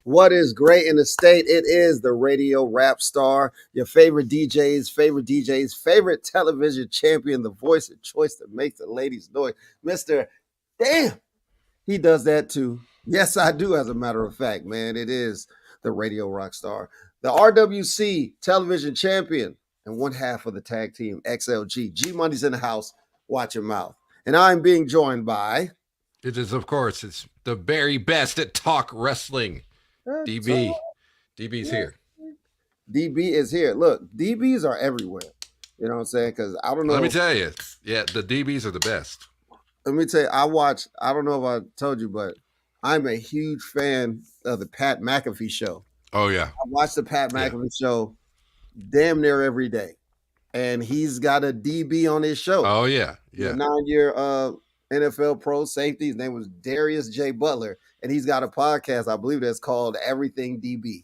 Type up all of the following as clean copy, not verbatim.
What is great in the state? It is the radio rap star, your favorite DJ's favorite television champion, the voice of choice that makes the ladies noise. Mr. Damn, he does that too. Yes, I do, as a matter of fact, man. It is the radio rock star, the RWC television champion, and one half of the tag team XLG. G Money's in the house. Watch your mouth. And I'm being joined by It is, of course, it's the very best at talk wrestling. DB. DB's here. DB is here. Look, DBs are everywhere. You know what I'm saying? Because I don't know. Let me tell you, yeah, the DBs are the best. Let me tell you, I don't know if I told you, but I'm a huge fan of the Pat McAfee show. Oh, yeah. I watch the Pat McAfee show damn near every day. And he's got a DB on his show. Oh, yeah. Yeah. A 9-year NFL pro safety. His name was Darius J. Butler. And he's got a podcast, I believe, that's called Everything DB.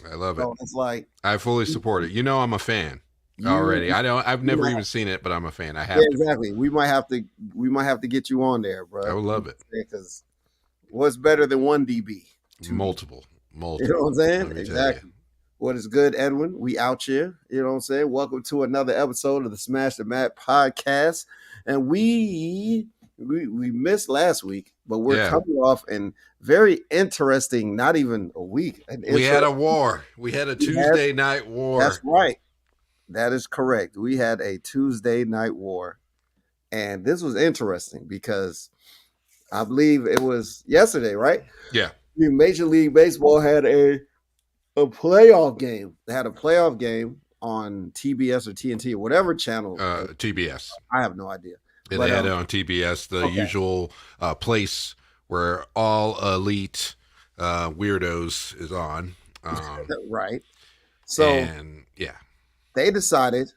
I love it. It's like I fully support it. You know, I'm a fan already. I've never even seen it, but I'm a fan. I have to. Exactly. We might have to get you on there, bro. I would love it. Because what's better than one DB? Multiple. You know what I'm saying? Exactly. What is good, Edwin? We out here. You know what I'm saying? Welcome to another episode of the Smash the Mat podcast. And we missed last week, but we're coming off an very interesting, not even a week. We had a war. We had a Tuesday night war. That's right. That is correct. We had a Tuesday night war. And this was interesting because I believe it was yesterday, right? Yeah. Major League Baseball had a playoff game. They had a playoff game on TBS or TNT or whatever channel. TBS. I have no idea. Yeah, they had it on TBS, the usual place where all elite weirdos is on. Right. So, they decided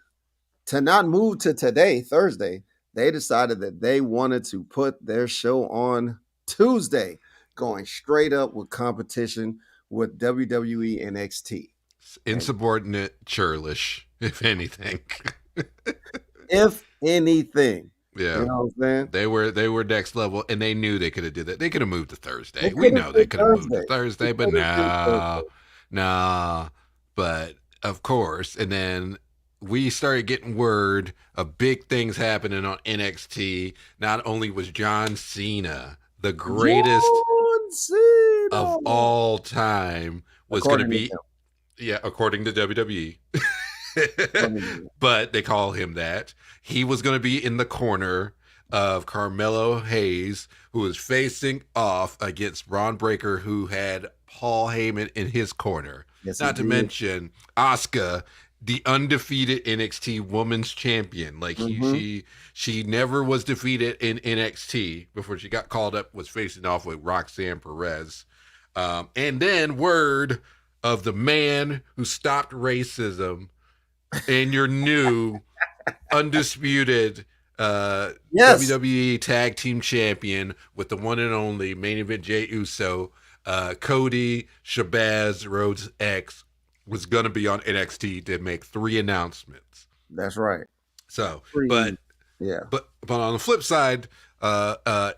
to not move to today, Thursday. They decided that they wanted to put their show on Tuesday, going straight up with competition with WWE NXT. Insubordinate, churlish, if anything. If anything. Yeah. You know what I'm saying? They were next level, and they knew they could have did that. They could have moved to Thursday. We know they could have moved to Thursday, but no. But of course, and then we started getting word of big things happening on NXT. Not only was John Cena the greatest of all time, was going to be, according to WWE. But they call him that. He was going to be in the corner of Carmelo Hayes, who was facing off against Braun Breaker, who had Paul Heyman in his corner. Yes, not to mention Asuka, the undefeated NXT Women's Champion. Like she never was defeated in NXT before she got called up. Was facing off with Roxanne Perez, and then word of the man who stopped racism. And your new undisputed WWE Tag Team Champion with the one and only main event Jey Uso, Cody Shabazz Rhodes X, was going to be on NXT to make 3 announcements. That's right. So, but on the flip side, All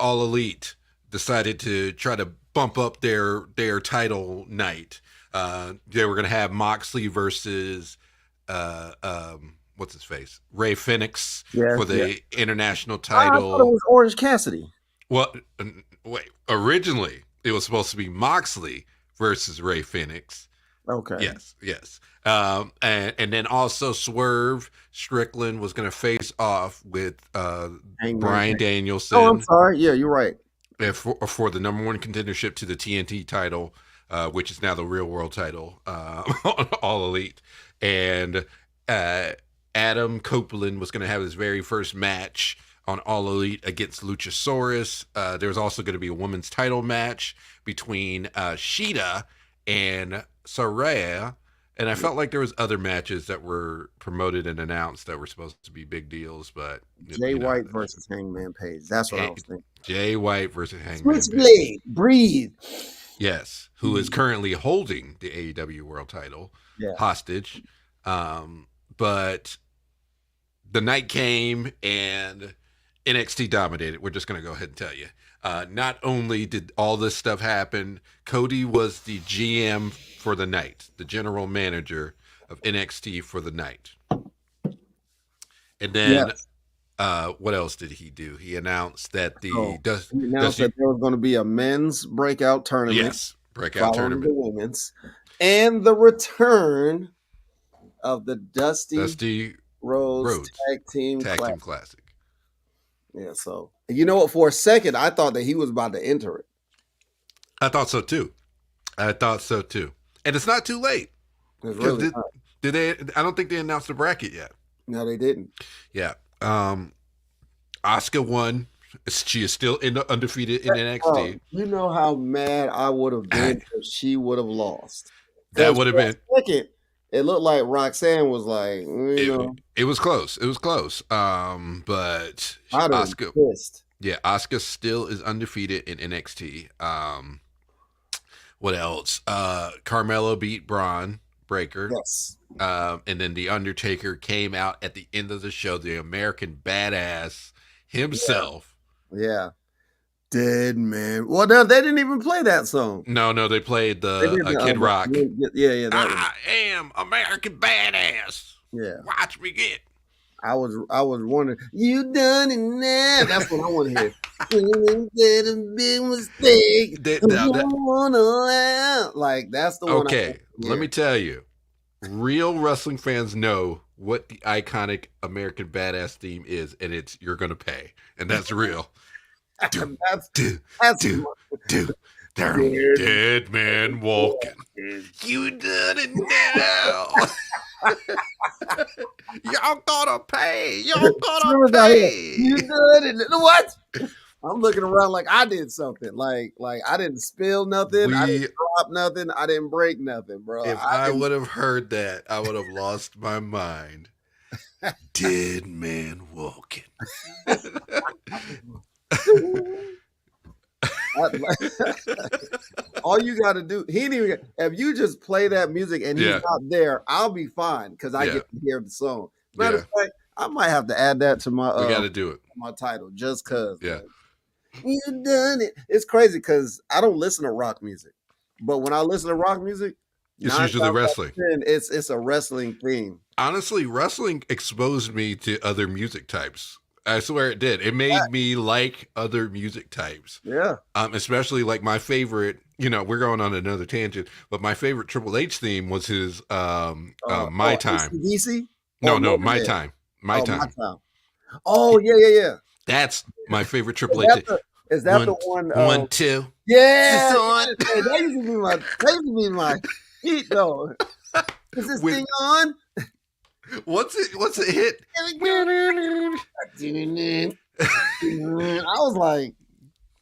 Elite decided to try to bump up their title night. They were going to have Moxley versus what's his face? Ray Phoenix for the international title. I thought it was Orange Cassidy. Well, wait. Originally, it was supposed to be Moxley versus Ray Phoenix. Okay. Yes. And then also Swerve Strickland was going to face off with Bryan Danielson. Oh, I'm sorry. Yeah, you're right. For the number 1 contendership to the TNT title, which is now the real world title, All Elite. And Adam Copeland was going to have his very first match on All Elite against Luchasaurus. There was also going to be a women's title match between Shida and Saraya. And I felt like there was other matches that were promoted and announced that were supposed to be big deals, but Jay White versus Hangman Page. That's what I was thinking. Jay White versus Hangman Page. Switchblade, breathe. Yes, who is currently holding the AEW World Title hostage. But the night came and NXT dominated. We're just going to go ahead and tell you. Not only did all this stuff happen, Cody was the GM for the night, the general manager of NXT for the night. And then what else did he do? He announced that that there was going to be a men's breakout tournament. Yes, breakout tournament. The women's, and the return of the Dusty Rhodes Tag Team Classic. Yeah, so you know what? For a second, I thought that he was about to enter it. I thought so too. And it's not too late. Really did they? I don't think they announced the bracket yet. No, they didn't. Yeah. Asuka won. She is still undefeated in NXT. You know how mad I would have been if she would have lost. That would have been. Second, it looked like Roxanne was like, it was close. It was close. But Asuka, Asuka still is undefeated in NXT. What else? Carmelo beat Braun Breaker. Yes. And then The Undertaker came out at the end of the show, the American Badass himself. Yeah. Dead man. Well, no, they didn't even play that song. No, they played the Kid Rock. Yeah. I am American Badass. Yeah. Watch me get. I was wondering, you done it now. That's what I want to hear. Did a big mistake. Like, that's the one. Okay, let me tell you. Real wrestling fans know what the iconic American Badass theme is, and it's "You're Gonna Pay," and that's real. Dead man walking. You done it now. Y'all gotta pay. Y'all gotta pay. You done it. What? I'm looking around like I did something. Like I didn't spill nothing. I didn't drop nothing. I didn't break nothing, bro. If I would have heard that, I would have lost my mind. Dead man walking. All you got to do, if you just play that music and he's not there, I'll be fine because I get to hear the song. Matter of fact, I might have to add that to my. We got to do it. My title, just cause. Yeah. You done it. It's crazy because I don't listen to rock music, but when I listen to rock music, it's usually wrestling. It's a wrestling theme. Honestly, wrestling exposed me to other music types. I swear it did. It made me like other music types. Yeah. Especially like my favorite, we're going on another tangent, but my favorite Triple H theme was his My Time. AC/DC? No, My Time. My Time. Oh, yeah. That's my favorite Triple H. Is that the one? 1, 2. Yeah. That used to be my heat though. Is this thing on? What's it hit?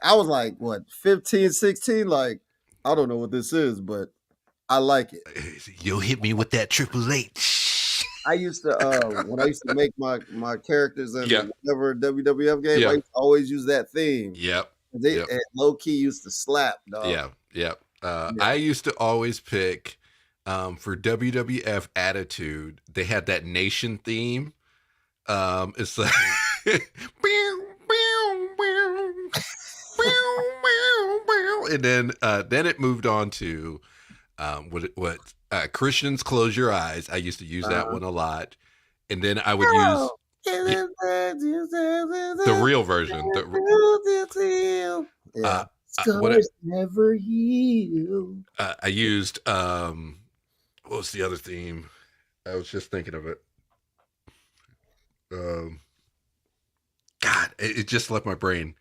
I was like, what, 15, 16? Like, I don't know what this is, but I like it. You'll hit me with that Triple H. I used to when I used to make my characters in whatever WWF game, I used to always use that theme. Yep. They low key used to slap, dog. Yep. I used to always pick for WWF Attitude, they had that Nation theme. It's like and then it moved on to what Christians Close Your Eyes. I used to use that one a lot, and then I would use the real version. Scars never heal. I used what was the other theme? I was just thinking of it. God, it just left my brain.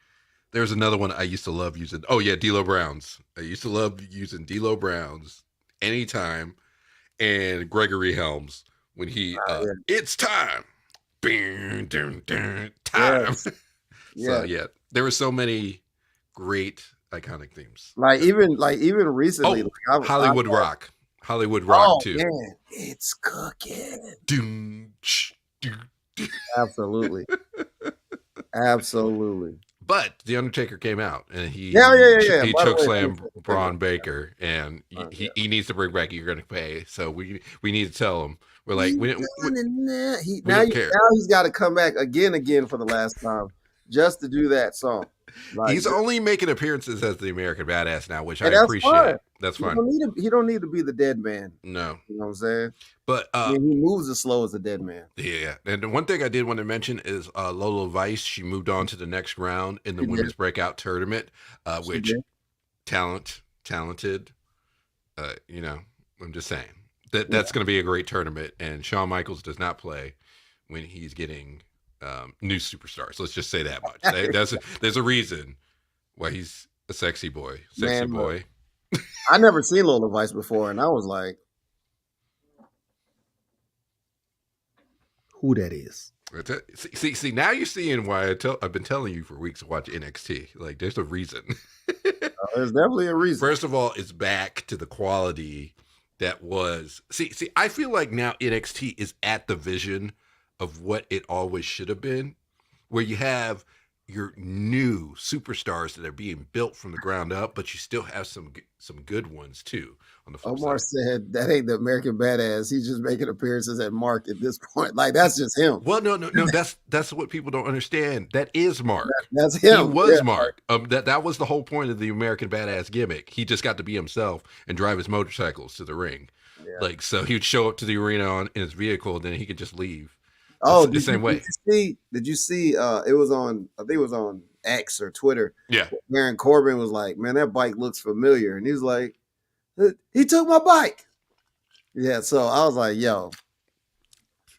There's another one I used to love using. Oh yeah, D'Lo Brown's. I used to love using D'Lo Brown's anytime, and Gregory Helms when he it's time. Time. So there were so many great iconic themes. Like even recently, Hollywood Rock. Hollywood Rock Oh 2. man, it's cooking. Doom, doom. Absolutely. Absolutely. But The Undertaker came out and Yeah, yeah, yeah, yeah. he By the way, chokeslammed Undertaker came Braun out. Baker, and Yeah. he needs to bring back You're Gonna Pay. So we need to tell him. We're like, He's we done it now. we don't care. Now he's got to come back again for the last time just to do that song. Like, He's only making appearances as the American Badass now, which I and that's fine. appreciate. That's fine. He don't need to be the dead man. No, You know what I'm saying? but I mean, he moves as slow as a dead man. yeah. And the one thing I did want to mention is Lola Vice. She moved on to the next round in the women's breakout tournament, which talented. You know, I'm just saying that's going to be a great tournament. And Shawn Michaels does not play when he's getting new superstars. Let's just say that much. There's a reason why he's a sexy boy. Boy. I never seen Lola Vice before, and I was like, who that is? See, now you're seeing why I've been telling you for weeks to watch NXT. Like, there's a reason. There's definitely a reason. First of all, it's back to the quality that was. See, I feel like now NXT is at the vision of what it always should have been, where you have your new superstars that are being built from the ground up, but you still have some good ones too on the flip Omar side. said that ain't the American Badass. He's just making appearances at Mark at this point. Like, that's just him. Well, no. That's what people don't understand. That is Mark. That's him. He was Mark. That was the whole point of the American Badass gimmick. He just got to be himself and drive his motorcycles to the ring. Yeah. Like, so he would show up to the arena in his vehicle, and then he could just leave. The same way. Did you see? It was on. I think it was on X or Twitter. Yeah. Baron Corbin was like, "Man, that bike looks familiar," and he was like, "He took my bike." Yeah. So I was like, "Yo,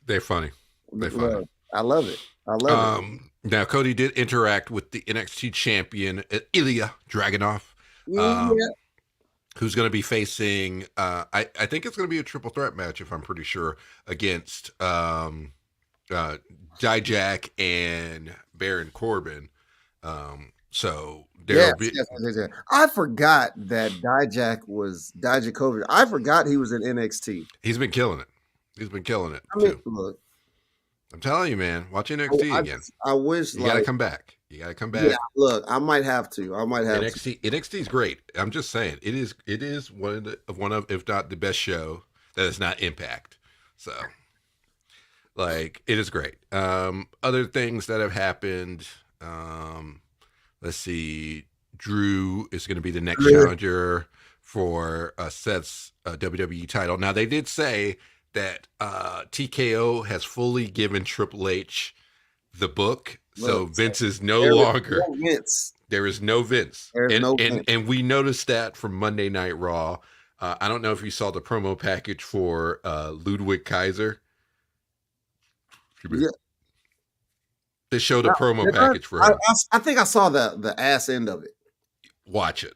they're funny. They're funny. I love it. I love it." Now Cody did interact with the NXT champion Ilya Dragunov. Who's going to be facing? I think it's going to be a triple threat match, if I'm pretty sure, against Dijak and Baron Corbin. So there will be. Yes. I forgot that Dijakovic. I forgot he was in NXT. He's been killing it. I mean, too. Look, I'm telling you, man. Watch NXT again. I wish you gotta come back. Yeah, look, I might have to. NXT is great. I'm just saying, it is one of if not the best show that is not Impact. So, like, it is great. Other things that have happened. Let's see. Drew is going to be the next challenger for Seth's WWE title. Now, they did say that TKO has fully given Triple H the book. So Vince is no longer. There is no Vince. And we noticed that from Monday Night Raw. I don't know if you saw the promo package for Ludwig Kaiser. Yeah. They showed a promo package for him. I think I saw the ass end of it. Watch it.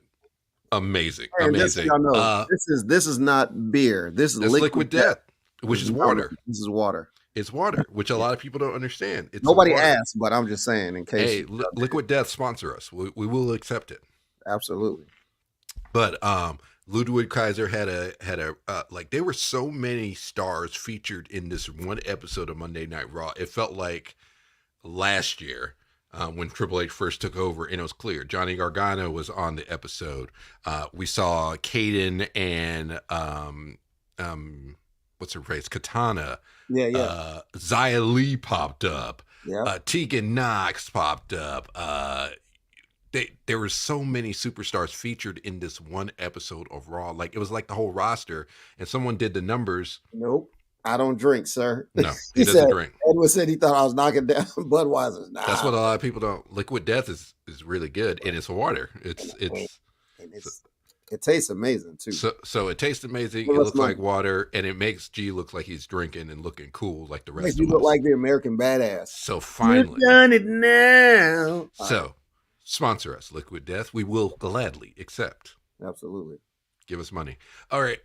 Amazing. This is not beer. This is liquid death, which is water. This is water. It's water, which a lot of people don't understand. Nobody asked, but I'm just saying in case. Hey, Liquid Death sponsor us. We will accept it. Absolutely. But Ludwig Kaiser had a like, there were so many stars featured in this one episode of Monday Night Raw. It felt like last year when Triple H first took over, and it was clear Johnny Gargano was on the episode. We saw Kaden and what's her face? Katana. Yeah. Xia Li popped up. Yeah. Tegan Knox popped up. There were so many superstars featured in this one episode of Raw. Like, it was like the whole roster, and someone did the numbers. Nope. I don't drink, sir. No, he doesn't drink. Edward said he thought I was knocking down Budweiser. Nah. That's what a lot of people don't. Liquid Death is really good, and it's water. It tastes amazing too. So it tastes amazing. It looks like water, and it makes G look like he's drinking and looking cool like the rest of us. You look like the American Badass. So finally, you've done it now. So sponsor us, Liquid Death. We will gladly accept. Absolutely. Give us money. All right.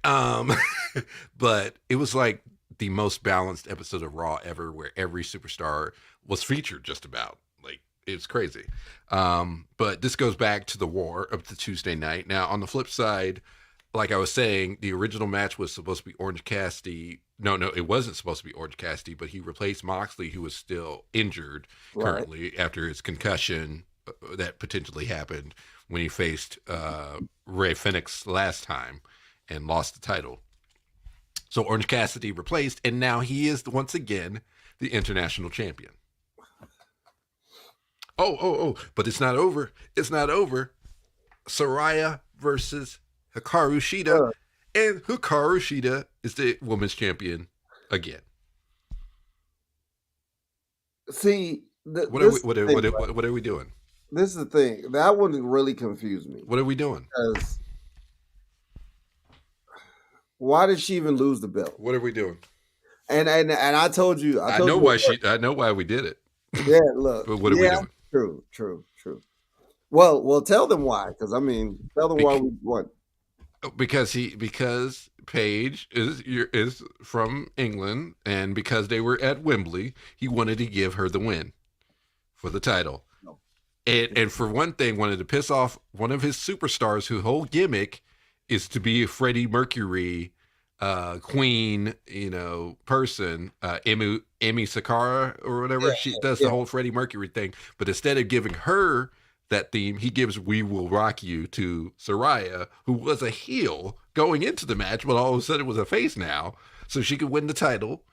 But it was like the most balanced episode of Raw ever, where every superstar was featured just about. Like, it's crazy. But this goes back to the war of the Tuesday night. Now, on the flip side, like I was saying, the original match was supposed to be Orange Cassidy. No, it wasn't supposed to be Orange Cassidy, but he replaced Moxley, who was still injured Right. currently after his concussion that potentially happened when he faced Ray Phoenix last time and lost the title. So Orange Cassidy replaced, and now he is once again the international champion. Oh! But it's not over. It's not over. Saraya versus Hikaru Shida, Uh, and Hikaru Shida is the women's champion again. See, What are we? What are we doing? this is the thing that one really confused me. What are we doing? Because why did she even lose the belt? What are we doing? And I told you, I know why she. I know why we did it. Yeah, look. But what are we doing? True. Well, tell them why, because I mean, tell them why we won. Because Paige is from England, and because they were at Wembley, he wanted to give her the win for the title. No. And for one thing, wanted to piss off one of his superstars whose whole gimmick is to be a Freddie Mercury queen, person, Emi Sakura or whatever. Yeah, she does the whole Freddie Mercury thing, but instead of giving her that theme, he gives "We Will Rock You" to Saraya, who was a heel going into the match, but all of a sudden was a face now, so she could win the title,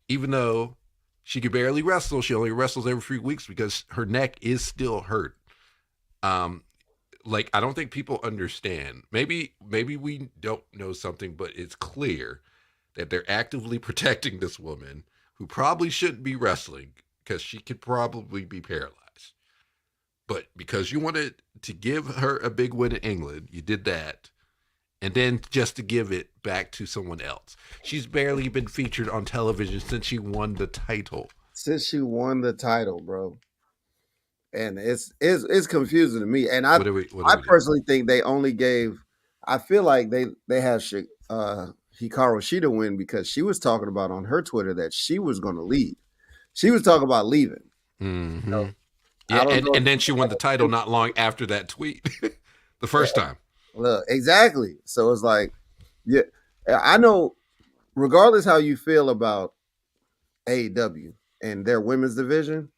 even though she could barely wrestle. She only wrestles every 3 weeks because her neck is still hurt. I don't think people understand. Maybe we don't know something, but it's clear that they're actively protecting this woman who probably shouldn't be wrestling because she could probably be paralyzed. But because you wanted to give her a big win in England, you did that. And then just to give it back to someone else. She's barely been featured on television since she won the title. Bro. And it's confusing to me. And I personally think they only gave. I feel like they have Hikaru Shida win because she was talking about on her Twitter that she was going to leave. She was talking about leaving. Mm-hmm. So, yeah, and then she won the title not long after that tweet, the first time. Look, exactly. So it's like, yeah, I know. Regardless how you feel about AEW and their women's division,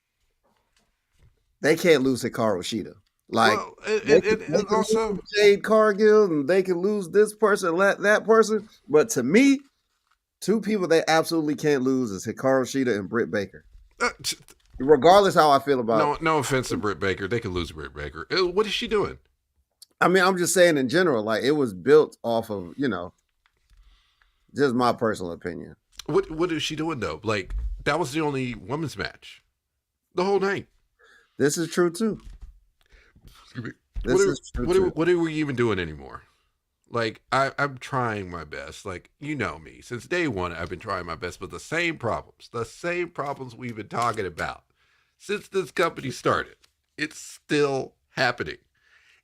they can't lose Hikaru Shida. Like, they can also Jade Cargill, and they can lose this person, that person. But to me, two people they absolutely can't lose is Hikaru Shida and Britt Baker. Regardless how I feel about no offense to Britt Baker, they could lose Britt Baker. What is she doing? I mean, I'm just saying in general, like it was built off of just my personal opinion. What is she doing though? Like that was the only women's match the whole night. This is true too. What are we even doing anymore? Like I'm trying my best. Like you know me, since day one, I've been trying my best, but the same problems we've been talking about since this company started, it's still happening.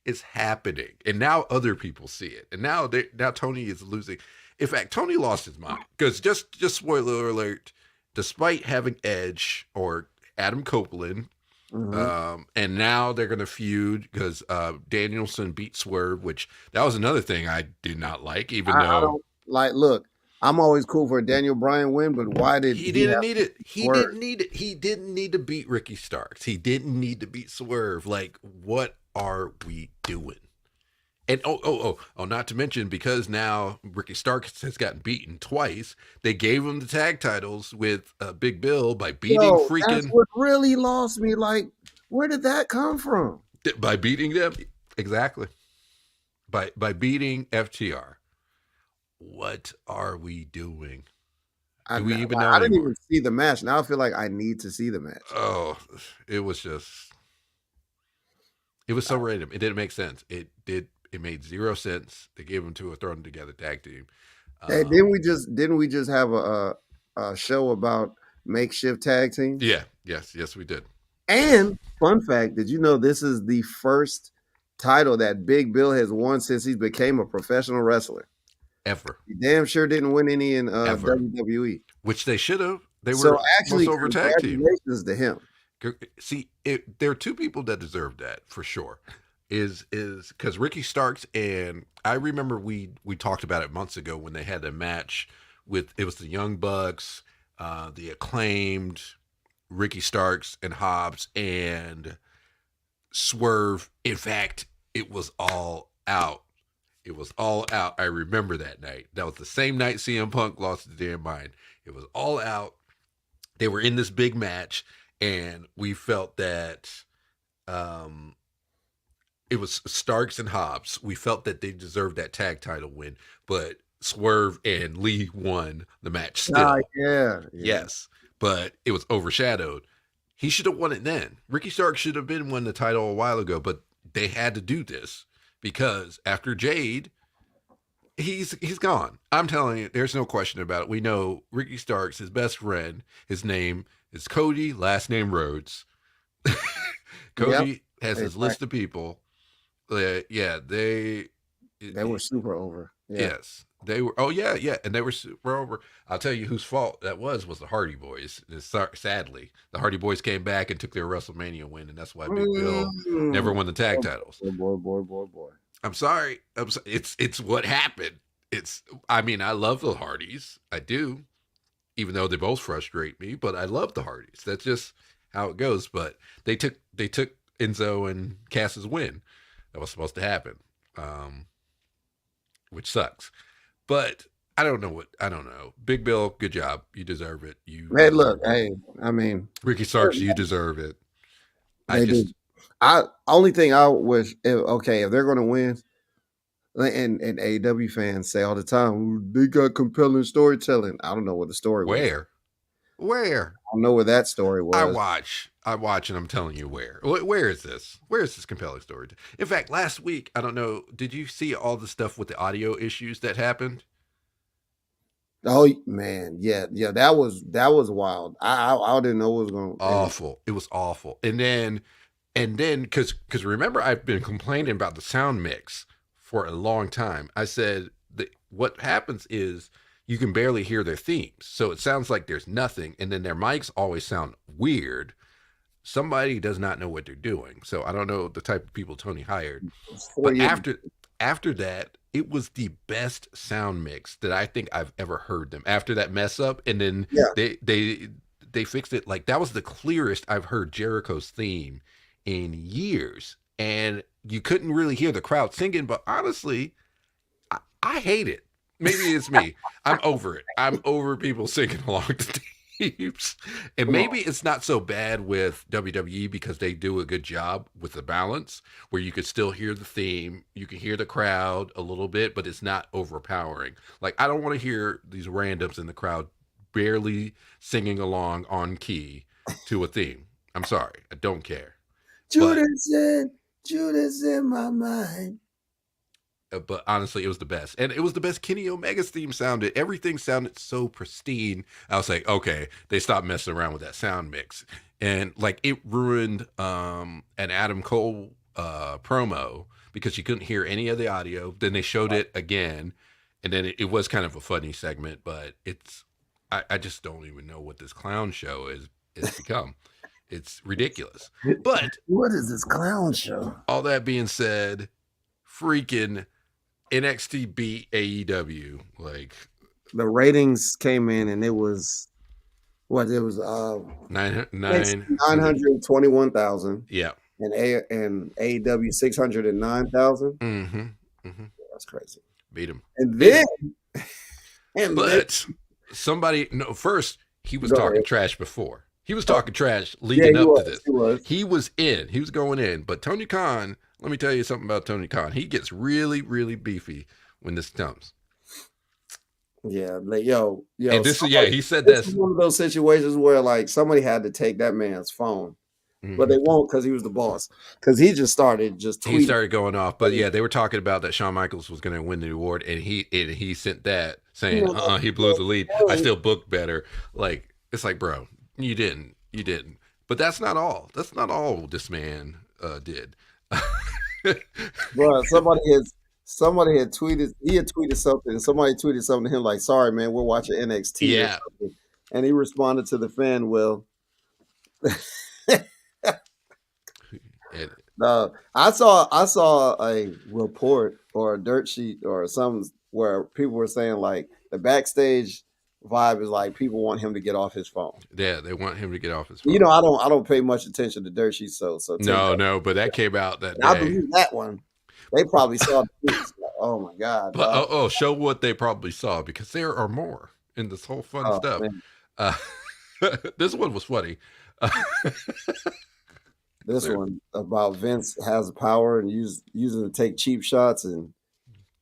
It's happening, and now other people see it, and now Tony is losing. In fact, Tony lost his mind because just spoiler alert, despite having Edge or Adam Copeland. Mm-hmm. And now they're going to feud because Danielson beat Swerve, which that was another thing I did not like. Even though, I don't, look, I'm always cool for a Daniel Bryan win, but why did he didn't need it? He didn't need it. He didn't need to beat Ricky Starks. He didn't need to beat Swerve. Like, what are we doing? And not to mention because now Ricky Starks has gotten beaten twice. They gave him the tag titles with Big Bill by beating freaking. That's what really lost me. Like, where did that come from? By beating them, exactly. By beating FTR. What are we doing? Do we even know? I didn't even see the match. Now I feel like I need to see the match. Oh, it was so random. It didn't make sense. It made zero sense. They gave them to a thrown together tag team. Hey, didn't we just have a show about makeshift tag teams? Yeah. Yes, we did. And fun fact, did you know this is the first title that Big Bill has won since he became a professional wrestler? Ever. He damn sure didn't win any in WWE. Which they should have. They were actually over tag team. Congratulations to him. See, there are two people that deserve that for sure. is because Ricky Starks, and I remember we talked about it months ago when they had a match with, it was the Young Bucks, the Acclaimed, Ricky Starks and Hobbs and Swerve. In fact, it was all out. It was all out. I remember that night. That was the same night CM Punk lost his damn mind. It was all out. They were in this big match, and we felt that um, it was Starks and Hobbs. We felt that they deserved that tag title win, but Swerve and Lee won the match still. Yeah. Yes, but it was overshadowed. He should have won it then. Ricky Starks should have been won the title a while ago, but they had to do this because after Jade, he's gone. I'm telling you, there's no question about it. We know Ricky Starks, his best friend, his name is Cody, last name Rhodes. Cody Yep. has his list of people. Yeah, they were super over. Yeah. Yes, they were. Oh yeah, and they were super over. I'll tell you whose fault that was the Hardy Boys. Sadly, the Hardy Boys came back and took their WrestleMania win, and that's why Big Bill never won the tag titles. Boy. I'm sorry. It's what happened. It's. I mean, I love the Hardys. I do, even though they both frustrate me. But I love the Hardys. That's just how it goes. But they took Enzo and Cass's win. That was supposed to happen. Which sucks. But I don't know. Big Bill, good job. You deserve it. Hey, look, I mean, Ricky Starks, you deserve it. Only thing I wish, if they're going to win, and AEW fans say all the time, they got compelling storytelling. I don't know what the story was. Where? I don't know where that story was. I watch, and I'm telling you where. Where is this? Where is this compelling story? In fact, last week, I don't know, did you see all the stuff with the audio issues that happened? Oh man, yeah, that was wild. I didn't know what was going. Awful. It was awful. And then, because remember, I've been complaining about the sound mix for a long time. I said that what happens is you can barely hear their themes, so it sounds like there's nothing, and then their mics always sound weird. Somebody does not know what they're doing. So I don't know the type of people Tony hired. But after that, it was the best sound mix that I think I've ever heard them. After that mess up, and then they fixed it. Like, that was the clearest I've heard Jericho's theme in years. And you couldn't really hear the crowd singing, but honestly, I hate it. Maybe it's me. I'm over it. I'm over people singing along to teams. And maybe it's not so bad with WWE because they do a good job with the balance where you could still hear the theme. You can hear the crowd a little bit, but it's not overpowering. Like, I don't want to hear these randoms in the crowd barely singing along on key to a theme. I'm sorry. I don't care. Judas in my mind. But honestly, it was the best. And it was the best Kenny Omega's theme sounded. Everything sounded so pristine. I was like, okay, they stopped messing around with that sound mix. And like, it ruined an Adam Cole promo because you couldn't hear any of the audio. Then they showed it again. And then it was kind of a funny segment, but I just don't even know what this clown show is become. It's ridiculous. But what is this clown show? All that being said, freaking NXT beat AEW. Like, the ratings came in and it was 921,000. Yeah. And AEW 609,000. Mm-hmm. That's crazy. Beat him. And then first he was talking trash before. He was talking trash leading up to this. He was going in. But Tony Khan, let me tell you something about Tony Khan. He gets really, really beefy when this comes. Yeah, like, yo. And he said this is one of those situations where like somebody had to take that man's phone. Mm-hmm. But they won't because he was the boss. Because he just started tweeting. He started going off. But yeah, they were talking about that Shawn Michaels was going to win the award, and he sent that saying, he blew the lead. I still booked better. Like, it's like, bro, you didn't. But that's not all. That's not all this man did. Bro, somebody had tweeted. He had tweeted something, and somebody tweeted something to him like, "Sorry, man, we're watching NXT." Yeah, and he responded to the fan, "Well." No, I saw a report or a dirt sheet or something where people were saying like the backstage vibe is like people want him to get off his phone. Yeah, they want him to get off his You phone. know, I don't pay much attention to dirt sheets, so take No, that. no, but that came out that I day. believe that one. They probably saw the tweets. Like, oh my god, But dog. show what they probably saw, because there are more in this whole fun Oh stuff. man, Uh, this one was funny. this one about Vince has power and using to take cheap shots and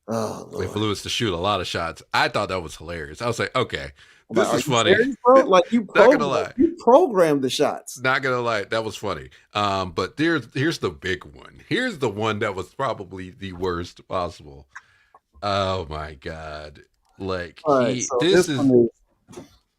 oh With lord. Lewis to shoot a lot of shots. I thought that was hilarious. I was like, okay, I'm like, this are is you funny. serious, bro? Like Not gonna lie. you programmed the shots. Not gonna lie, that was funny. But here's the big one. Here's the one that was probably the worst possible. Oh my god! Like All right, so this is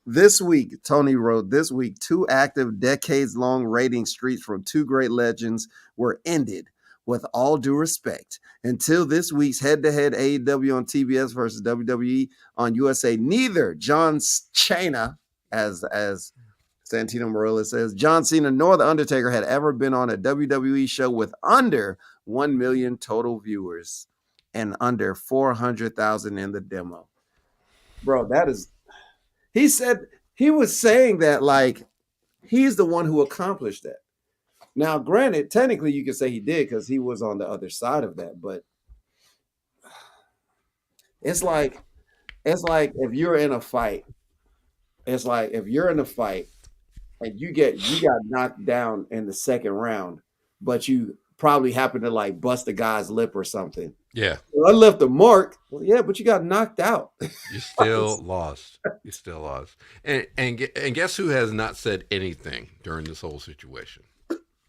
this week, Tony wrote, this week, two active, decades long rating streaks from two great legends were ended. With all due respect, until this week's head to head AEW on TBS versus WWE on USA, neither John Cena, as Santino Marella says, John Cena nor The Undertaker had ever been on a WWE show with under 1 million total viewers and under 400,000 in the demo. Bro, that is, he said, he was saying that like he's the one who accomplished that. Now, granted, technically you could say he did because he was on the other side of that, but it's like if you're in a fight, it's like if you're in a fight and you got knocked down in the second round, but you probably happen to like bust a guy's lip or something. yeah. Well, I left a mark. Well, yeah, but you got knocked out. You still lost. You still lost. And guess who has not said anything during this whole situation?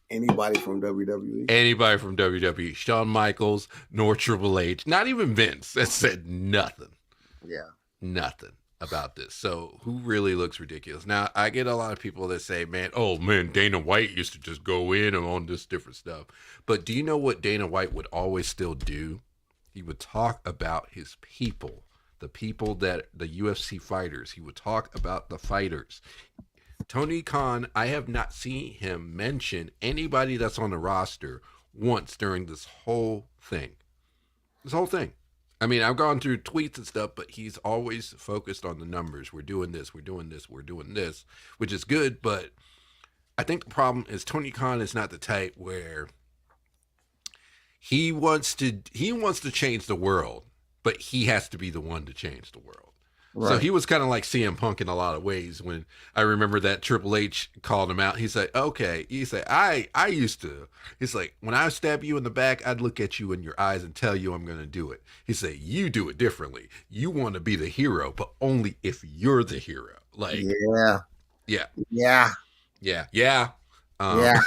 Anybody from WWE? Anybody from WWE? Shawn Michaels, nor Triple H, not even Vince, that said nothing. Yeah. Nothing about this. So who really looks ridiculous? Now, I get a lot of people that say, man, Dana White used to just go in on this different stuff. But do you know what Dana White would always still do? He would talk about his people, the people that the UFC fighters. He would talk about the fighters. Tony Khan, I have not seen him mention anybody that's on the roster once during this whole thing. This whole thing. I mean, I've gone through tweets and stuff, but he's always focused on the numbers. We're doing this, we're doing this, we're doing this, which is good. But I think the problem is Tony Khan is not the type where he wants to change the world, but he has to be the one to change the world. Right. So he was kind of like CM Punk in a lot of ways. When I remember that Triple H called him out, he's like, okay. He said, I used to. He's like, when I stab you in the back, I'd look at you in your eyes and tell you I'm going to do it. He said, you do it differently. You want to be the hero, but only if you're the hero. Like, yeah. Yeah. Yeah. Yeah. Yeah. Yeah.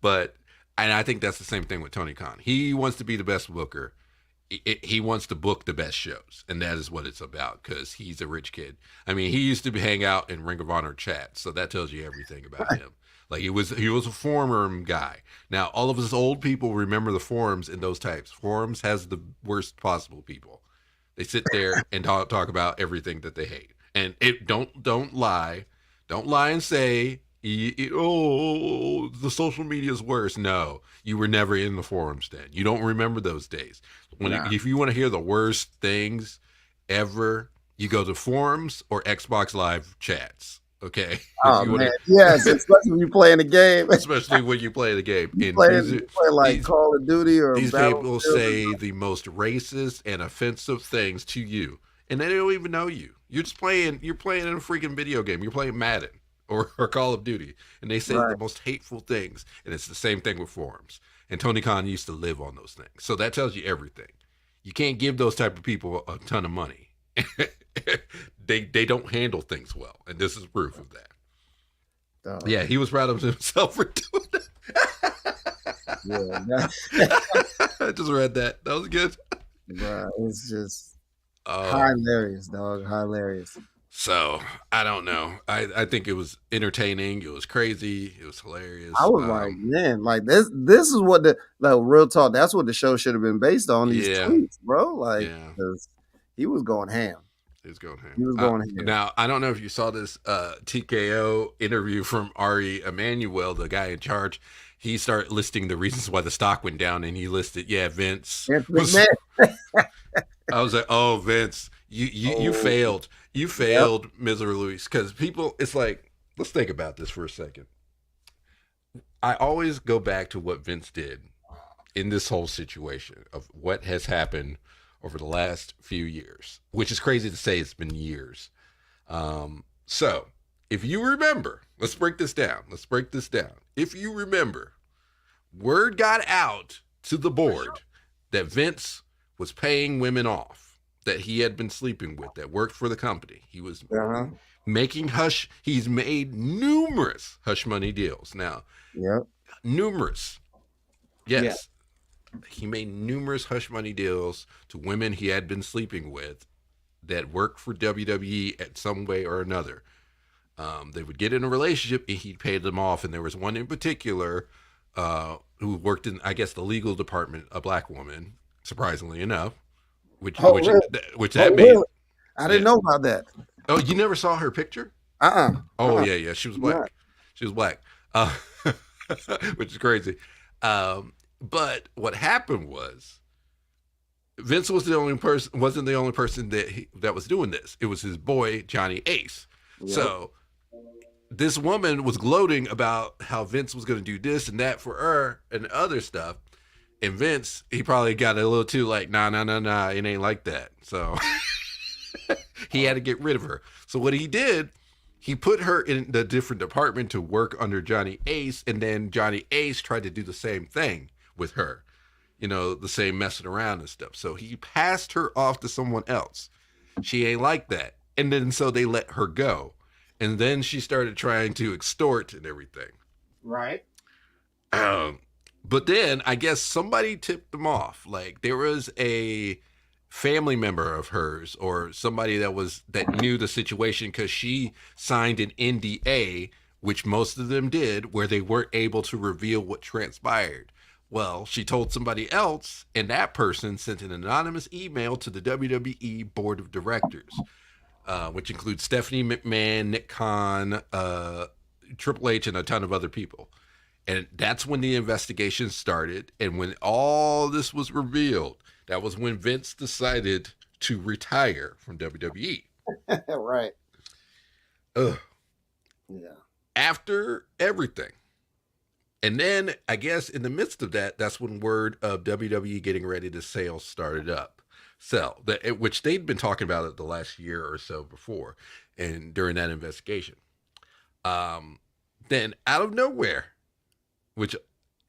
But, and I think that's the same thing with Tony Khan. He wants to be the best booker. He wants to book the best shows, and that is what it's about, because he's a rich kid. I mean, he used to hang out in Ring of Honor chats, so that tells you everything about him. Like, he was a forum guy. Now, all of us old people remember the forums in those types. Forums has the worst possible people. They sit there and talk about everything that they hate. And don't lie. Don't lie and say, the social media is worse. No, you were never in the forums then. You don't remember those days. If you want to hear the worst things ever, you go to forums or Xbox Live chats. Okay. Oh man, yes, especially when you playing the game. Especially when you play the game. You play like Call of Duty or these people say the most racist and offensive things to you, and they don't even know you. You're just playing. You're playing in a freaking video game. You're playing Madden or Call of Duty, and they say the most hateful things. And it's the same thing with forums. And Tony Khan used to live on those things, so that tells you everything. You can't give those type of people a ton of money. They don't handle things well, and this is proof of that. Yeah, he was proud of himself for doing that. Yeah, I just read that. That was good. Bro, it's just hilarious, dog. Hilarious. So I don't know. I think it was entertaining. It was crazy. It was hilarious. I was like, man, like this is what the real talk. That's what the show should have been based on. These tweets, bro. Like, because he was going ham. He was going He was ham. going ham. Now, I don't know if you saw this TKO interview from Ari Emanuel, the guy in charge. He started listing the reasons why the stock went down, and he listed, Vince was. I was like, oh, Vince, you failed. You failed miserably. Because people, it's like, let's think about this for a second. I always go back to what Vince did in this whole situation of what has happened over the last few years, which is crazy to say it's been years. So if you remember, let's break this down. If you remember, word got out to the board that Vince was paying women off that he had been sleeping with that worked for the company. He was making he's made numerous hush money deals. Now, numerous. Yes. He made numerous hush money deals to women he had been sleeping with that worked for WWE at some way or another. They would get in a relationship and he'd pay them off. And there was one in particular who worked in, I guess, the legal department, a black woman, surprisingly enough, which really? made. I didn't know about that. Oh, you never saw her picture? Oh, yeah. She was black. She was black, which is crazy. But what happened was Vince wasn't the only person that was doing this. It was his boy, Johnny Ace. Yep. So this woman was gloating about how Vince was going to do this and that for her and other stuff. And Vince, he probably got a little too like, nah, it ain't like that. So he had to get rid of her. So what he did, he put her in the different department to work under Johnny Ace. And then Johnny Ace tried to do the same thing with her, the same messing around and stuff. So he passed her off to someone else. She ain't like that. And then so they let her go. And then she started trying to extort and everything. Right. But then I guess somebody tipped them off. Like there was a family member of hers or somebody that knew the situation because she signed an NDA, which most of them did, where they weren't able to reveal what transpired. Well, she told somebody else, and that person sent an anonymous email to the WWE Board of Directors, which includes Stephanie McMahon, Nick Khan, Triple H, and a ton of other people. And that's when the investigation started. And when all this was revealed, that was when Vince decided to retire from WWE. Right. Ugh. Yeah. After everything. And then, I guess, in the midst of that, that's when word of WWE getting ready to sell, which they'd been talking about it the last year or so before, and during that investigation. Then, out of nowhere, which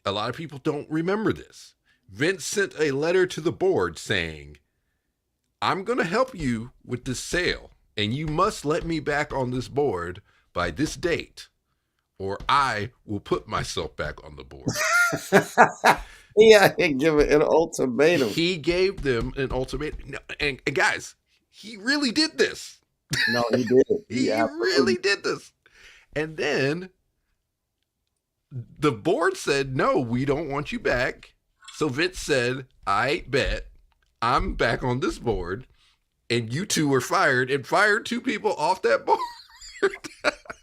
a lot of people don't remember this, Vince sent a letter to the board saying, I'm going to help you with this sale, and you must let me back on this board by this date, or I will put myself back on the board. Yeah, he gave it an ultimatum. He gave them an ultimatum. And guys, he really did this. No, he did. He really did this. And then the board said, no, we don't want you back. So Vince said, I bet I'm back on this board. And you two were fired and fired two people off that board.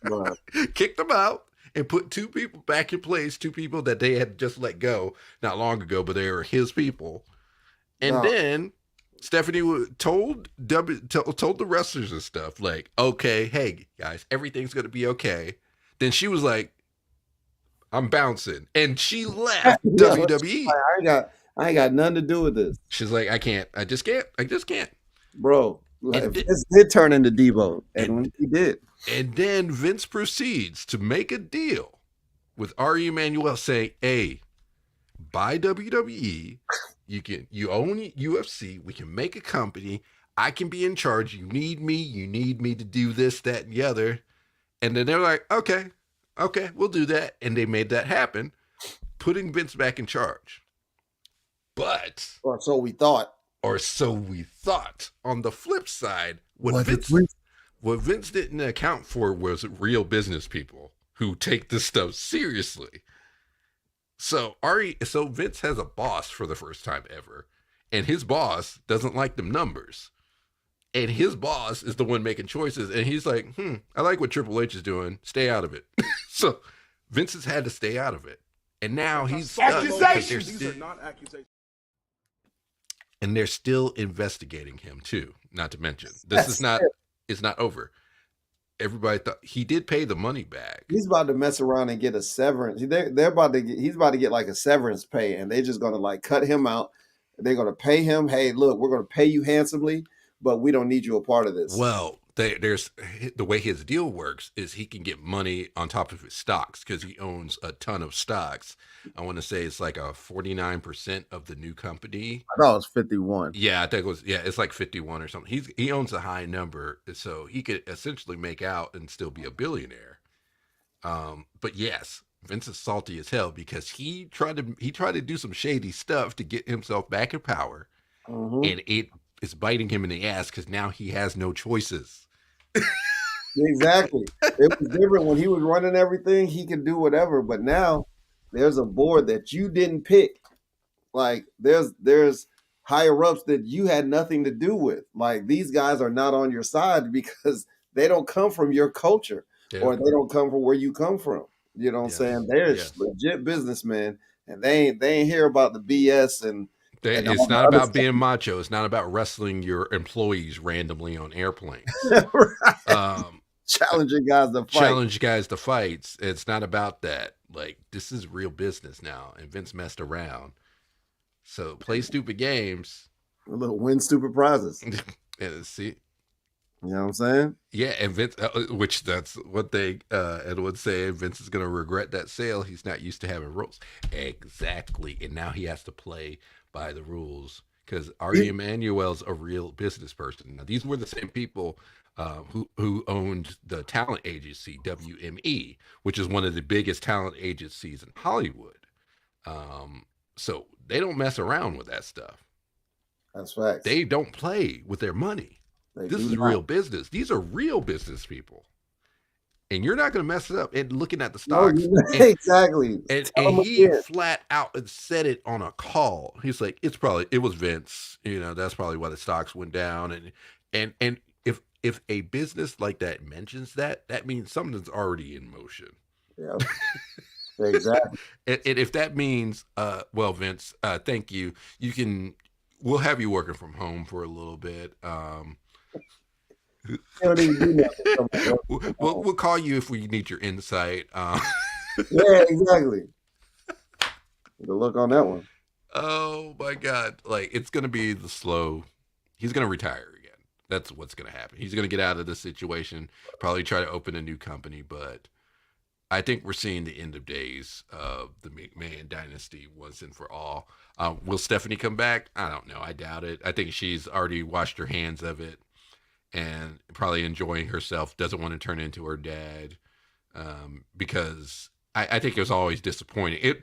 Right. Kicked them out and put two people back in place, two people that they had just let go not long ago, but they were his people. And then Stephanie told the wrestlers and stuff like, okay, hey guys, everything's going to be okay. Then she was like, I'm bouncing. And she left WWE. I ain't got nothing to do with this. She's like, I just can't. Bro, this did turn into Debo. And he did. And then Vince proceeds to make a deal with Ari Emanuel saying, hey, buy WWE. You own UFC. We can make a company. I can be in charge. You need me to do this, that, and the other. And then they're like, okay, we'll do that. And they made that happen, putting Vince back in charge. But, or so we thought. On the flip side, what Vince didn't account for was real business people who take this stuff seriously. So Vince has a boss for the first time ever, and his boss doesn't like them numbers. and his boss is the one making choices, and he's like, I like what Triple H is doing, stay out of it. So Vince has had to stay out of it, and now he's stuck accusations. These are not accusations. And they're still investigating him too. Not to mention, this is not it's not over. Everybody thought he did pay the money back. He's about to mess around and get a severance. They're about to he's about to get like a severance pay, and they're just gonna like cut him out. They're gonna pay him, hey, look, we're gonna pay you handsomely, but we don't need you a part of this. Well, there's the way his deal works is he can get money on top of his stocks because he owns a ton of stocks. I want to say it's like a 49% of the new company. I thought it was 51. Yeah, I think it was. Yeah, it's like 51 or something. He owns a high number, so he could essentially make out and still be a billionaire. But yes, Vince is salty as hell because he tried to do some shady stuff to get himself back in power, and it is biting him in the ass because now he has no choices. Exactly. It was different when he was running everything. He could do whatever, but now there's a board that you didn't pick. Like there's higher ups that you had nothing to do with. Like these guys are not on your side because they don't come from your culture or they don't come from where you come from. You know what I'm saying? They're legit businessmen, and they ain't hear about the BS and it's not about being macho. It's not about wrestling your employees randomly on airplanes. Right. Challenging guys to fight. Challenge guys to fights. It's not about that. Like, this is real business now, and Vince messed around. So play stupid games. A little win stupid prizes. And see, you know what I'm saying? Yeah, and Vince, which that's what they Ed would say. Vince is going to regret that sale. He's not used to having rules. Exactly, and now he has to play by the rules because Ari Emanuel's a real business person. Now, these were the same people who owned the talent agency WME, which is one of the biggest talent agencies in Hollywood. So they don't mess around with that stuff. That's facts. They don't play with their money. This is real business. These are real business people. And you're not going to mess it up. And looking at the stocks. Exactly. And he flat out said it on a call. He's like, it was Vince. You know, that's probably why the stocks went down. And if a business like that mentions that, that means something's already in motion. Yeah. Exactly. And if that means, well, Vince, thank you. We'll have you working from home for a little bit. We'll call you if we need your insight. Yeah, exactly. The look on that one. Oh my God. Like, it's going to be he's going to retire again. That's what's going to happen. He's going to get out of this situation, probably try to open a new company, but I think we're seeing the end of days of the McMahon dynasty once and for all. Will Stephanie come back? I don't know. I doubt it. I think she's already washed her hands of it and probably enjoying herself. Doesn't want to turn into her dad because I think it was always disappointing.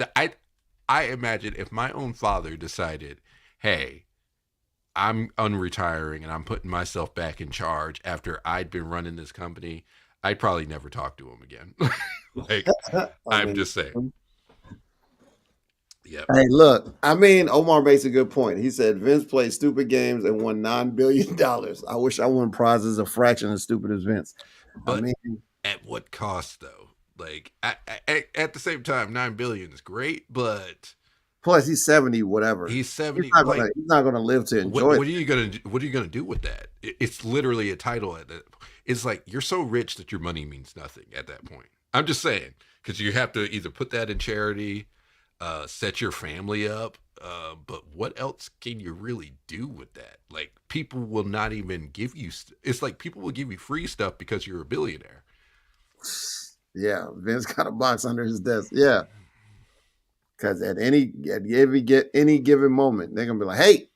I imagine if my own father decided, hey, I'm unretiring and I'm putting myself back in charge after I'd been running this company, I'd probably never talk to him again. Like, I'm just saying. Yep. Hey, look, I mean, Omar makes a good point. He said Vince played stupid games and won $9 billion. I wish I won prizes a fraction as stupid as Vince. But at what cost, though? Like, at the same time, $9 billion is great, but plus he's 70, whatever. He's 70. He's not gonna live to enjoy it. What are you gonna do with that? It's literally a title. It's like you're so rich that your money means nothing at that point. I'm just saying, because you have to either put that in charity, set your family up, but what else can you really do with that? Like, people will not even give you. It's like people will give you free stuff because you're a billionaire. Yeah, Vince got a box under his desk. Yeah, because at any given moment, they're gonna be like, "Hey,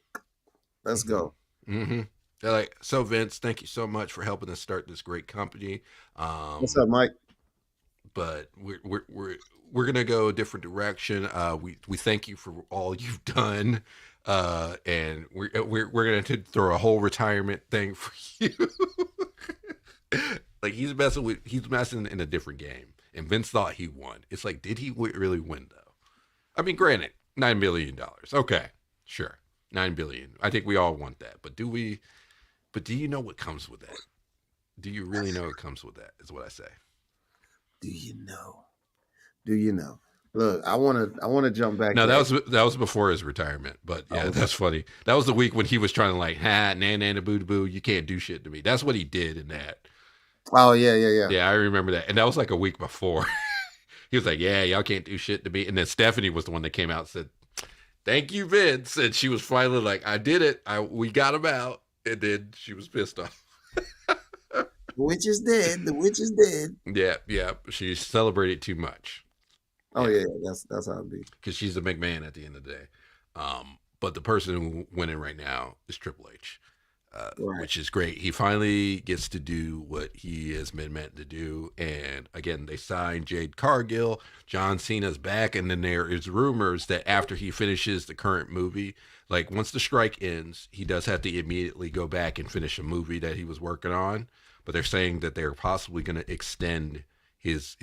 let's go." Mm-hmm. They're like, "So Vince, thank you so much for helping us start this great company." What's up, Mike? But we're gonna go a different direction. We thank you for all you've done, and we're gonna throw a whole retirement thing for you. Like, he's messing in a different game, and Vince thought he won. It's like, did he really win though? I mean, granted, $9 billion. Okay, sure, $9 billion. I think we all want that, but do we? But do you know what comes with that? Do you really know what comes with that? Is what I say. Do you know? Do you know? Look, I wanna jump back No, to that was before his retirement. But yeah, oh, that's funny. That was the week when he was trying to like, ha, nana boo boo, you can't do shit to me. That's what he did in that. oh yeah. Yeah, I remember that. And that was like a week before. He was like, yeah, y'all can't do shit to me. And then Stephanie was the one that came out and said, thank you, Vince. And she was finally like, I did it. We got him out. And then she was pissed off. The witch is dead. The witch is dead. Yeah. She celebrated too much. Oh yeah, that's how it be. Because she's a McMahon at the end of the day. But the person who winning right now is Triple H. Right. Which is great. He finally gets to do what he has been meant to do. And again, they signed Jade Cargill. John Cena's back. And then there is rumors that after he finishes the current movie, like once the strike ends, he does have to immediately go back and finish a movie that he was working on. But they're saying that they're possibly going to extend his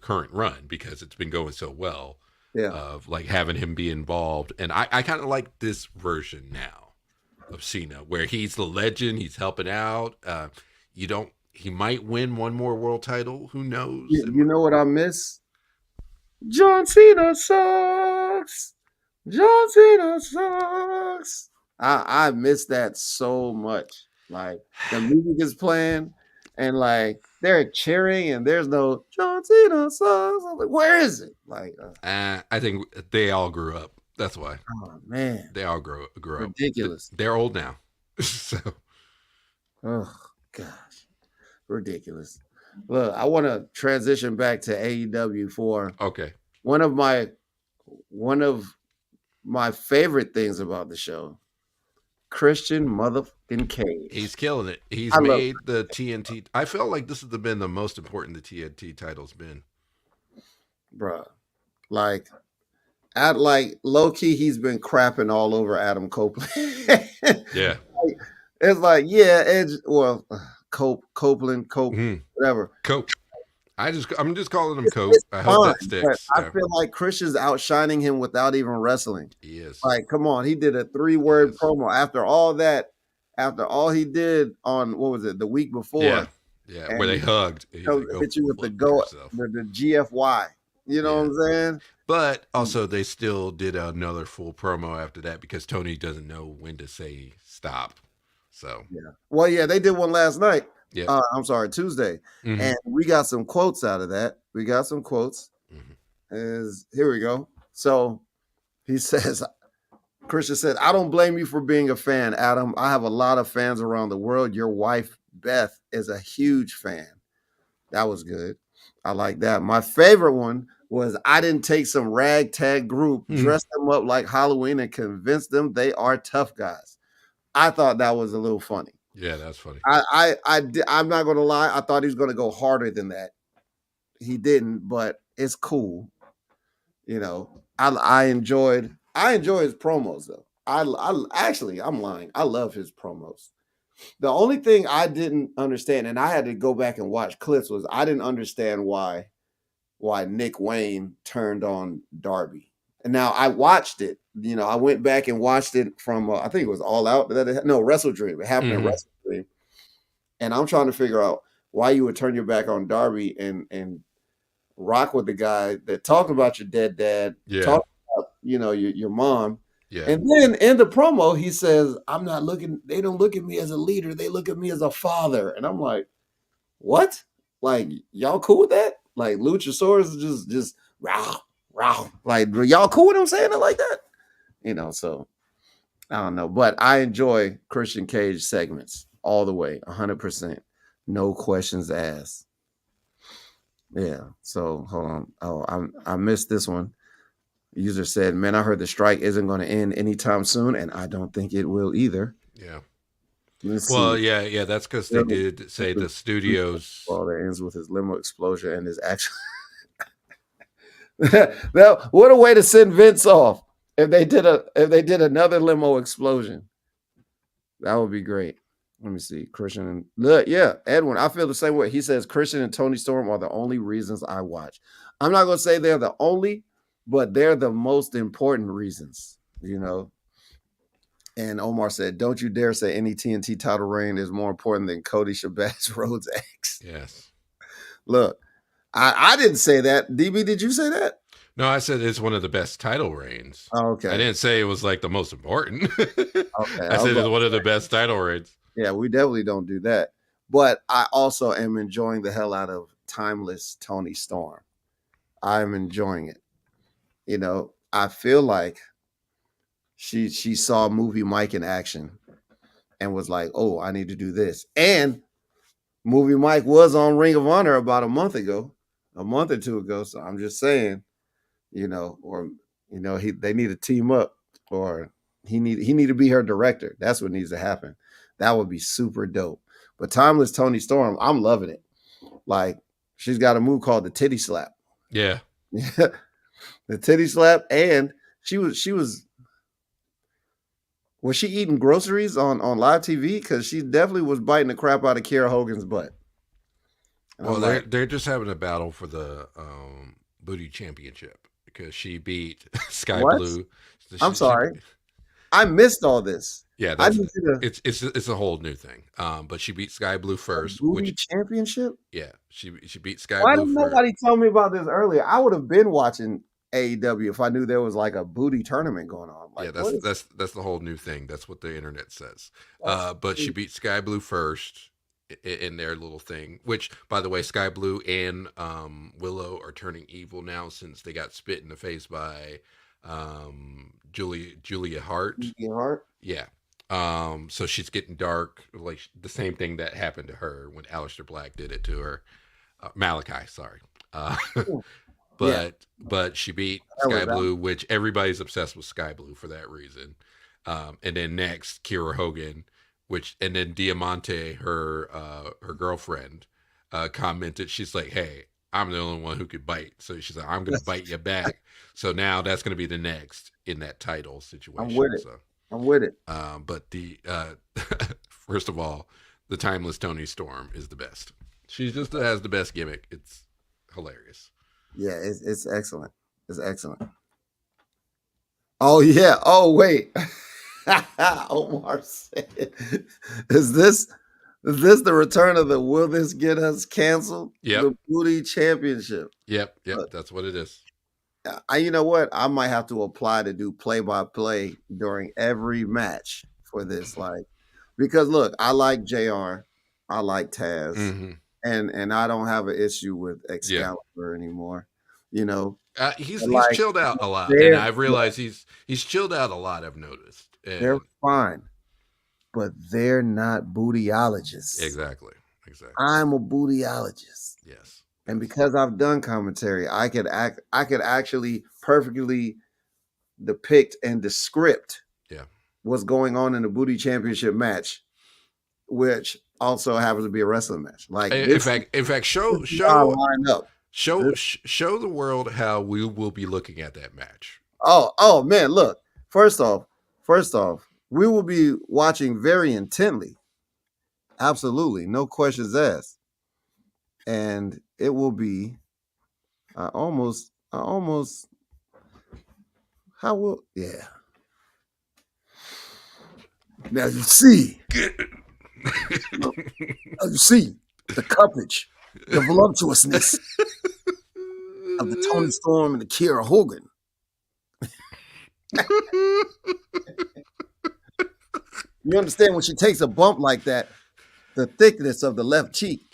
current run because it's been going so well. Yeah. Of like having him be involved. And I kind of like this version now of Cena, where he's the legend, he's helping out. He might win one more world title. Who knows? You know what I miss? John Cena sucks. John Cena sucks. I miss that so much. Like the music is playing, and like they're cheering, and there's no John Cena sucks. I'm like, where is it? Like, I think they all grew up. That's why. oh man, They all grew up. ridiculous. They're old now. So, Oh gosh, ridiculous. Look, I want to transition back to AEW for okay. one of my favorite things about the show. Christian motherfucking Cage. He's killing it. He's I love made the TNT. I felt like this has been the most important the TNT title's been. Bruh. Like, at like low key, he's been crapping all over Adam Copeland. Yeah. It's like, yeah, Edge, well, Copeland, whatever. Cope. I'm just calling him Cope. It's I hope that fun, sticks. but I feel like Christian's outshining him without even wrestling. He is. Like, come on, he did a 3-word Yes. promo after all that, after all he did on what was it, the week before? Yeah, where they hugged. He's Hit like, you with the the GFY. You know what I'm saying? But also, they still did another full promo after that because Tony doesn't know when to say stop. So yeah. Well, yeah, they did one last night. Yeah. I'm sorry, Tuesday, Mhm. and we got some quotes out of that. We got some quotes. Here we go. So he says, Christian said, "I don't blame you for being a fan, Adam. I have a lot of fans around the world. Your wife, Beth, is a huge fan." That was good. I like that. My favorite one was I didn't take some ragtag group, dress them up like Halloween, and convince them they are tough guys. I thought that was a little funny. Yeah, that's funny. I'm not gonna lie. I thought he was gonna go harder than that. He didn't, but it's cool. You know, I enjoyed his promos though. I actually, I'm lying. I love his promos. The only thing I didn't understand, and I had to go back and watch clips, was I didn't understand why Nick Wayne turned on Darby. And now I watched it. You know, I went back and watched it from I think it was All Out. No, Wrestle Dream. It happened in Wrestle Dream. And I'm trying to figure out why you would turn your back on Darby and rock with the guy that talked about your dead dad, talked about, you know, your mom. Yeah. And then in the promo, he says, they don't look at me as a leader, they look at me as a father. And I'm like, what? Like, y'all cool with that? Like Luchasaurus is just row. Like, y'all cool with him saying it like that? You know, so I don't know. But I enjoy Christian Cage segments all the way, 100%. No questions asked. Yeah. So hold on. Oh, I missed this one. User said, "Man, I heard the strike isn't going to end anytime soon, and I don't think it will either." Yeah. Let's Well, see. Yeah. That's because they did say the studios. Well, that ends with his limo explosion and his action. Now, what a way to send Vince off if they did another limo explosion. That would be great. Let me see. Christian and Edwin. I feel the same way. He says Christian and Tony Storm are the only reasons I watch. I'm not gonna say they're the only, but they're the most important reasons, you know. And Omar said, "Don't you dare say any TNT title reign is more important than Cody Shabazz Rhodes X." Yes. Look, I didn't say that. DB, did you say that? No, I said it's one of the best title reigns. Oh, okay. I didn't say it was like the most important. Okay. I said it's one of the best title reigns. Yeah, we definitely don't do that. But I also am enjoying the hell out of Timeless Tony Storm. I'm enjoying it. You know, I feel like she saw movie Mike in action and was like, "Oh, I need to do this." And movie Mike was on Ring of Honor about a month or two ago. So I'm just saying, or they need to team up, or he need to be her director. That's what needs to happen. That would be super dope. But Timeless Tony Storm, I'm loving it. Like, she's got a move called the titty slap. Yeah. The titty slap, and she was she eating groceries on live TV? Because she definitely was biting the crap out of Kiera Hogan's butt. And well, they're just having a battle for the booty championship because she beat Sky Blue. I'm sorry, I missed all this. Yeah, it's a whole new thing. But she beat Sky Blue first. Booty championship? Yeah, she beat Sky Blue. Why didn't nobody tell me about this earlier? I would have been watching AEW if I knew there was like a booty tournament going on. Like, yeah, that's the whole new thing. That's what the internet says. But she beat Sky Blue first in their little thing. Which, by the way, Sky Blue and Willow are turning evil now since they got spit in the face by Julia Hart. Julia Hart. Yeah. So she's getting dark, like the same thing that happened to her when Aleister Black did it to her. Malachi, sorry. But she beat Sky Blue, which everybody's obsessed with Sky Blue for that reason. And then next, Kiera Hogan, and then Diamante, her girlfriend, commented. She's like, "Hey, I'm the only one who could bite." So she's like, "I'm going to bite you back." So now that's going to be the next in that title situation. I'm with it. So. I'm with it. But the first of all, the Timeless Tony Storm is the best. She just has the best gimmick. It's hilarious. Yeah, it's excellent. It's excellent. Oh yeah. Oh wait. Omar said, "Is this the return of the Will This Get Us Canceled? Yep. The Booty Championship." Yep. That's what it is. You know what? I might have to apply to do play-by-play during every match for this, because look, I like JR, I like Taz, and I don't have an issue with Excalibur anymore. He's chilled out a lot, and I've realized he's chilled out a lot. I've noticed they're fine, but they're not bootyologists. Exactly. I'm a bootyologist. Yes. And because I've done commentary, I could actually perfectly depict and descript what's going on in the Booty Championship match, which also happens to be a wrestling match. Like, in fact, show the world how we will be looking at that match. Oh man, look. First off, we will be watching very intently. Absolutely, no questions asked. And it will be how will now you see the cuppage, the voluptuousness of the Tony Storm and the Kiera Hogan. You understand, when she takes a bump like that, the thickness of the left cheek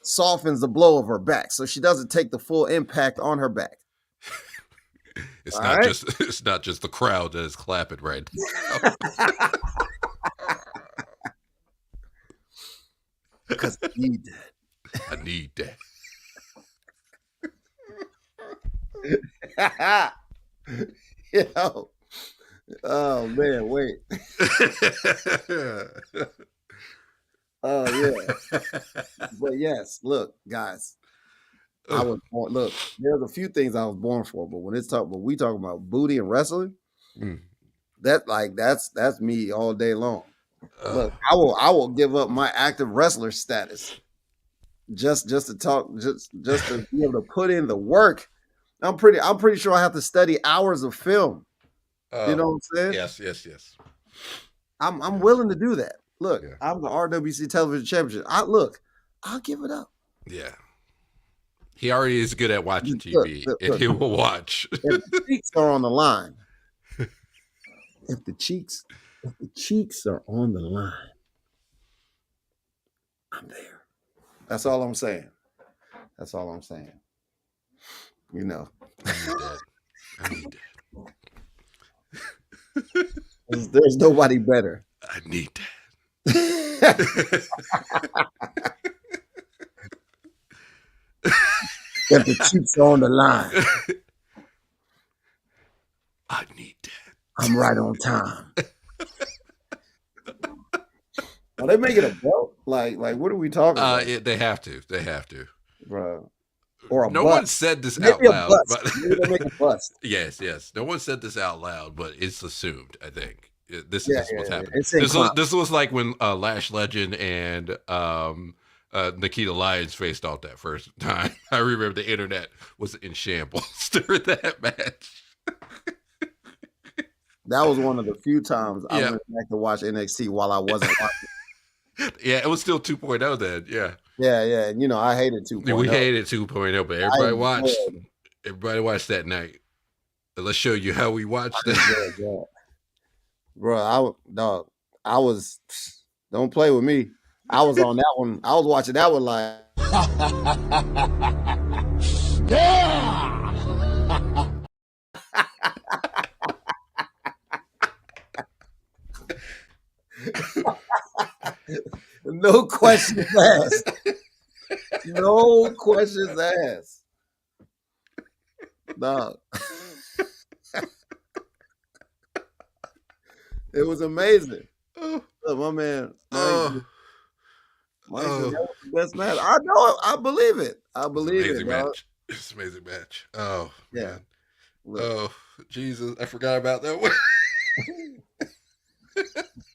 softens the blow of her back, so she doesn't take the full impact on her back. It's not just the crowd that is clapping right now. Because I need that. I need that. Oh man, wait. Oh yeah. But yes, look, guys. I was born. Look, there's a few things I was born for, but when we talk about booty and wrestling, that's me all day long. Look, I will give up my active wrestler status just to talk, just to be able to put in the work. I'm pretty sure I have to study hours of film. You know what I'm saying? Yes. I'm willing to do that. Look, Yeah. I'm the RWC Television Championship. I'll give it up. Yeah. He already is good at watching Look, TV, look, and look. he will watch. If the cheeks are on the line, if the cheeks are on the line, I'm there. That's all I'm saying. That's all I'm saying. You know, I need that. I need there's nobody better. that. I need that. If the cheeks are on the line, I need that. I'm right on time. Are they making a belt? Like what are we talking about, They have to. They have to. bro? Or a No bust? one said this Maybe out a loud, bust. but Maybe they make a bust. yes. No one said this out loud, but it's assumed. I think this Yeah, is what's happening. It's in This was like when Lash Legend and Nikita Lyons faced off that first time. I remember the internet was in shambles during that match. That was one of the few times I Yeah. went back to watch NXT while I wasn't watching. Yeah, it was still 2.0 then. Yeah. Yeah, and I hated 2.0. We hated 2.0, but everybody watched that night. Let's show you how we watched that. Yeah. Bro, I was don't play with me. I was on that one. I was watching that one like no questions asked. No questions asked. Dog. It was amazing. Oh, Look, my man, oh, Mike said that was the best match. I know it. I believe it. I believe amazing it, dog. match. It's an amazing match. Oh, Yeah. man. Look, Oh, Jesus. I forgot about that one.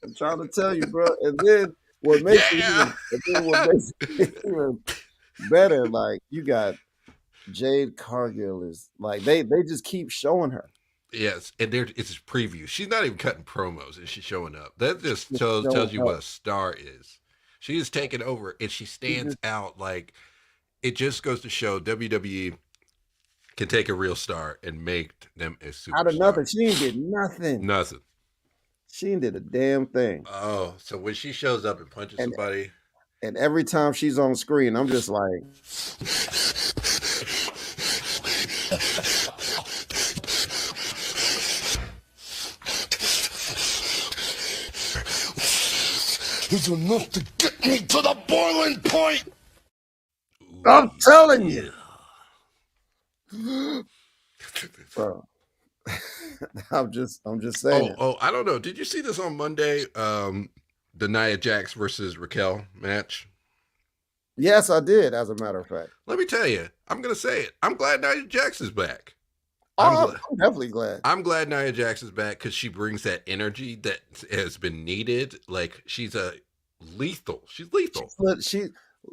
I'm trying to tell you, bro. And then what makes it even better, like you got Jade Cargill is like they just keep showing her. Yes, and it's a preview. She's not even cutting promos, and she's showing up. That just tells you what a star is. She is taking over, and she stands out. Like, it just goes to show WWE can take a real star and make them a superstar. Out of nothing. She ain't did nothing. Nothing. She ain't did a damn thing. Oh, so when she shows up and punches somebody, and every time she's on screen, I'm just like, It's enough to get me to the boiling point. I'm telling you, bro. I'm just saying. Oh, I don't know. Did you see this on Monday? The Nia Jax versus Raquel match. Yes, I did. As a matter of fact, Let me tell you, I'm gonna say it. I'm glad Nia Jax is back. I'm definitely glad. I'm glad Nia Jax is back because she brings that energy that has been needed. Like she's lethal. She's lethal.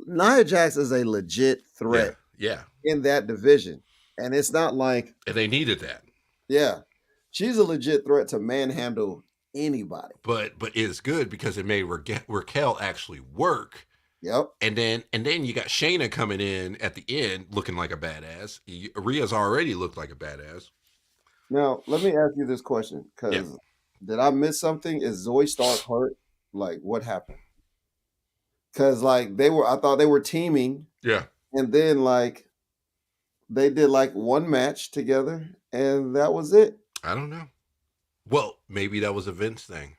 Nia Jax is a legit threat. Yeah. In that division, and it's not like And they needed that. Yeah, she's a legit threat to manhandle anybody. But it's good because it made Raquel actually work. Yep. And then you got Shayna coming in at the end looking like a badass. Rhea's already looked like a badass. Now, let me ask you this question, because did I miss something? Is Zoe Stark hurt? Like, what happened? Because I thought they were teaming. Yeah. And then they did one match together, and that was it. I don't know. Well, maybe that was a Vince thing.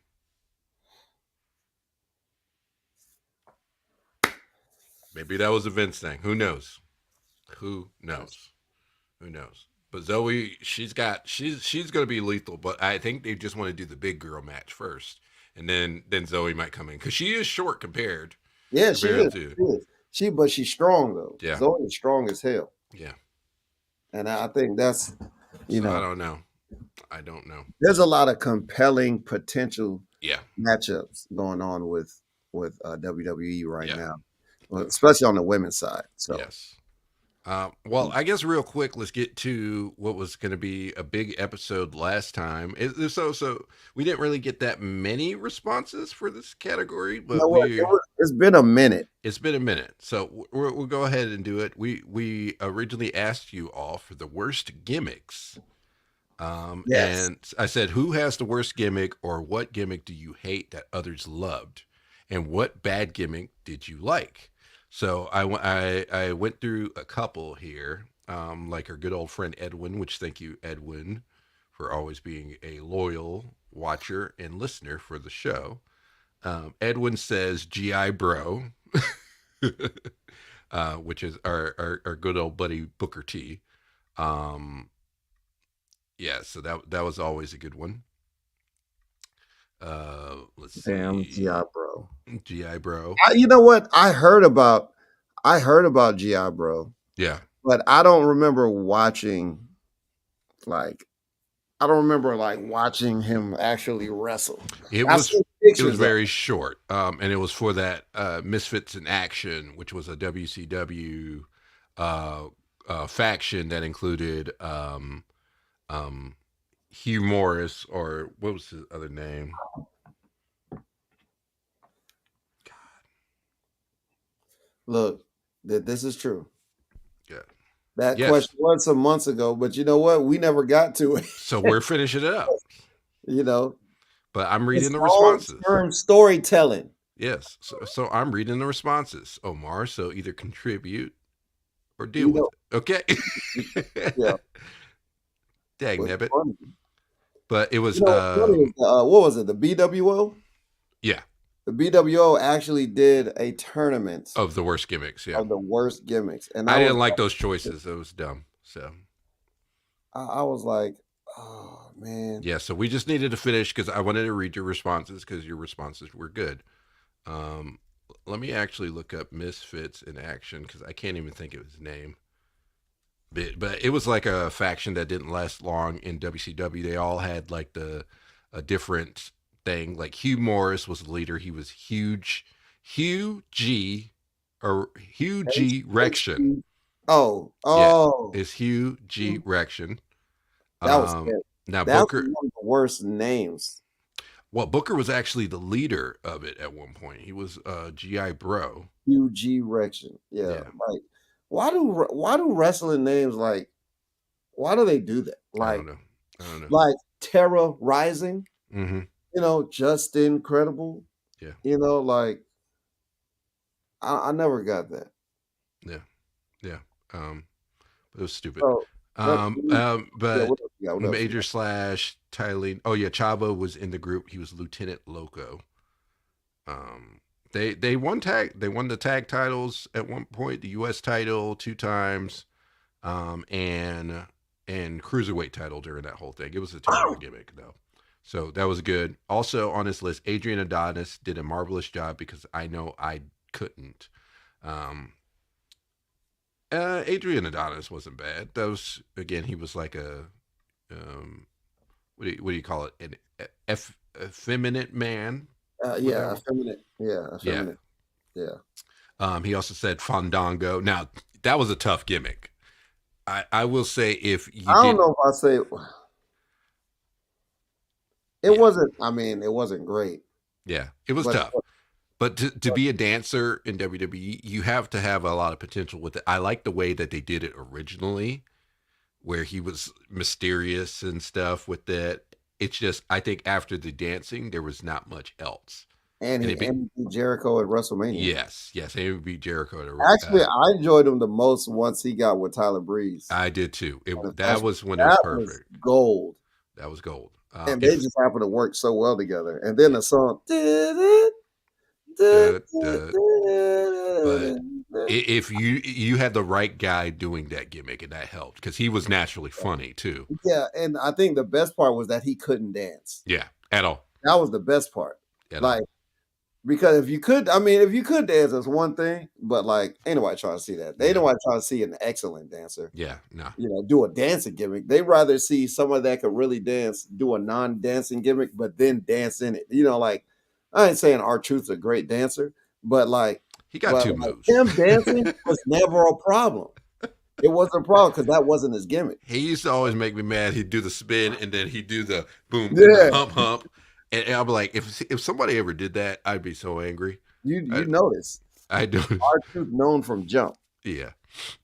Maybe that was a Vince thing. Who knows? Who knows? But Zoe, she's going to be lethal. But I think they just want to do the big girl match first, and then Zoe might come in because she is short compared. Yeah, she is. But she's strong though. Yeah, Zoe is strong as hell. Yeah, and I think that's I don't know. There's a lot of compelling potential Yeah. matchups going on with WWE right now, especially on the women's side. So yes. Well, I guess real quick, let's get to what was going to be a big episode last time. So we didn't really get that many responses for this category, You but know what? It's been a minute. it's been a minute, so we'll go ahead and do it. We originally asked you all for the worst gimmicks, Yes. and I said, who has the worst gimmick, or what gimmick do you hate that others loved, and what bad gimmick did you like? So I went through a couple here, like our good old friend Edwin, which thank you, Edwin, for always being a loyal watcher and listener for the show. Edwin says GI Bro, which is our good old buddy Booker T. Um, yeah, so that was always a good one. Let's Damn, see, GI Bro. GI Bro. You know what? I heard about GI Bro, Yeah, but I don't remember watching like watching him actually wrestle. it I was see it was pictures of very short, and it was for that Misfits in Action, which was a WCW faction that included um, Hugh Morris, or what was his other name? Look, this is true. Yeah. That Yes. question was some months ago, but you know what? We never got to it. So we're finishing it up. You know, But I'm reading it's the responses. long-term storytelling. Yes. So I'm reading the responses, Omar. So either contribute or deal You with know, it. Okay. yeah. Dang What's nabbit. funny? But it was You know, what's funny is, what was it? The BWO? yeah, The BWO actually did a tournament of the worst gimmicks. Yeah. of the worst gimmicks, and I I didn't was like those choices. It was dumb. So I was like, oh man. yeah, so we just needed to finish because I wanted to read your responses because your responses were good. Um, let me actually look up Misfits in Action because I can't even think of his name. But it was like a faction that didn't last long in WCW. They all had like a different thing. Like Hugh Morris was the leader. He was huge, Hugh G, or Hugh G Rection. Oh, Yeah, oh, is Hugh G Rection. that was scary. Now That was Booker, one of the worst names. well, Booker was actually the leader of it at one point. He was GI Bro. UG Rection. Yeah, Yeah, like why do wrestling names like why do they do that? I don't know. I don't know. Like Terra Rising, Mm-hmm. you know, Just Incredible. Yeah. You know, like I never got that. Yeah. Yeah. It was stupid. So But what else you got? What else you Major got? Slash, Tylene. Oh yeah, Chavo was in the group. He was Lieutenant Loco. They won the tag titles at one point, the U.S. title 2 times, and cruiserweight title during that whole thing. It was a terrible gimmick though. So that was good. Also on this list, Adrian Adonis did a marvelous job because I know I couldn't. Adrian Adonis wasn't bad. That was again, he was like a what do you call it? An effeminate man. Yeah, Whatever. effeminate. Yeah, effeminate. Yeah. He also said Fandango. Now that was a tough gimmick. I will say if you I did, don't know if I say it yeah, wasn't. I mean, it wasn't great, yeah, it was but tough. But to be a dancer in WWE, you have to have a lot of potential with it. I like the way that they did it originally, where he was mysterious and stuff with that. It's just I think after the dancing, there was not much else. and And he it be, beat Jericho at WrestleMania. yes, and it would be Jericho. Actually, I enjoyed him the most once he got with Tyler Breeze. I did too. That That was when it was perfect. gold. That was gold. And they just happened to work so well together. And then the song, but if you had the right guy doing that gimmick, and that helped because he was naturally funny too. yeah, and I think the best part was that he couldn't dance. Yeah, at all. That was the best part. At Like, all. because if you could dance, that's one thing. But like, ain't nobody trying to see that. They ain't nobody trying to see an excellent dancer. Yeah, no. You know, do a dancing gimmick. They rather see someone that could really dance, do a non-dancing gimmick, but then dance in it. You know, like I ain't saying R-Truth's a great dancer, but like He got two moves. him dancing was never a problem. It wasn't a problem because that wasn't his gimmick. He used to always make me mad. He'd do the spin and then he'd do the boom and the Yeah, hump. And I'd be like, if somebody ever did that, I'd be so angry. you I, notice I do. R-Truth known from jump. Yeah.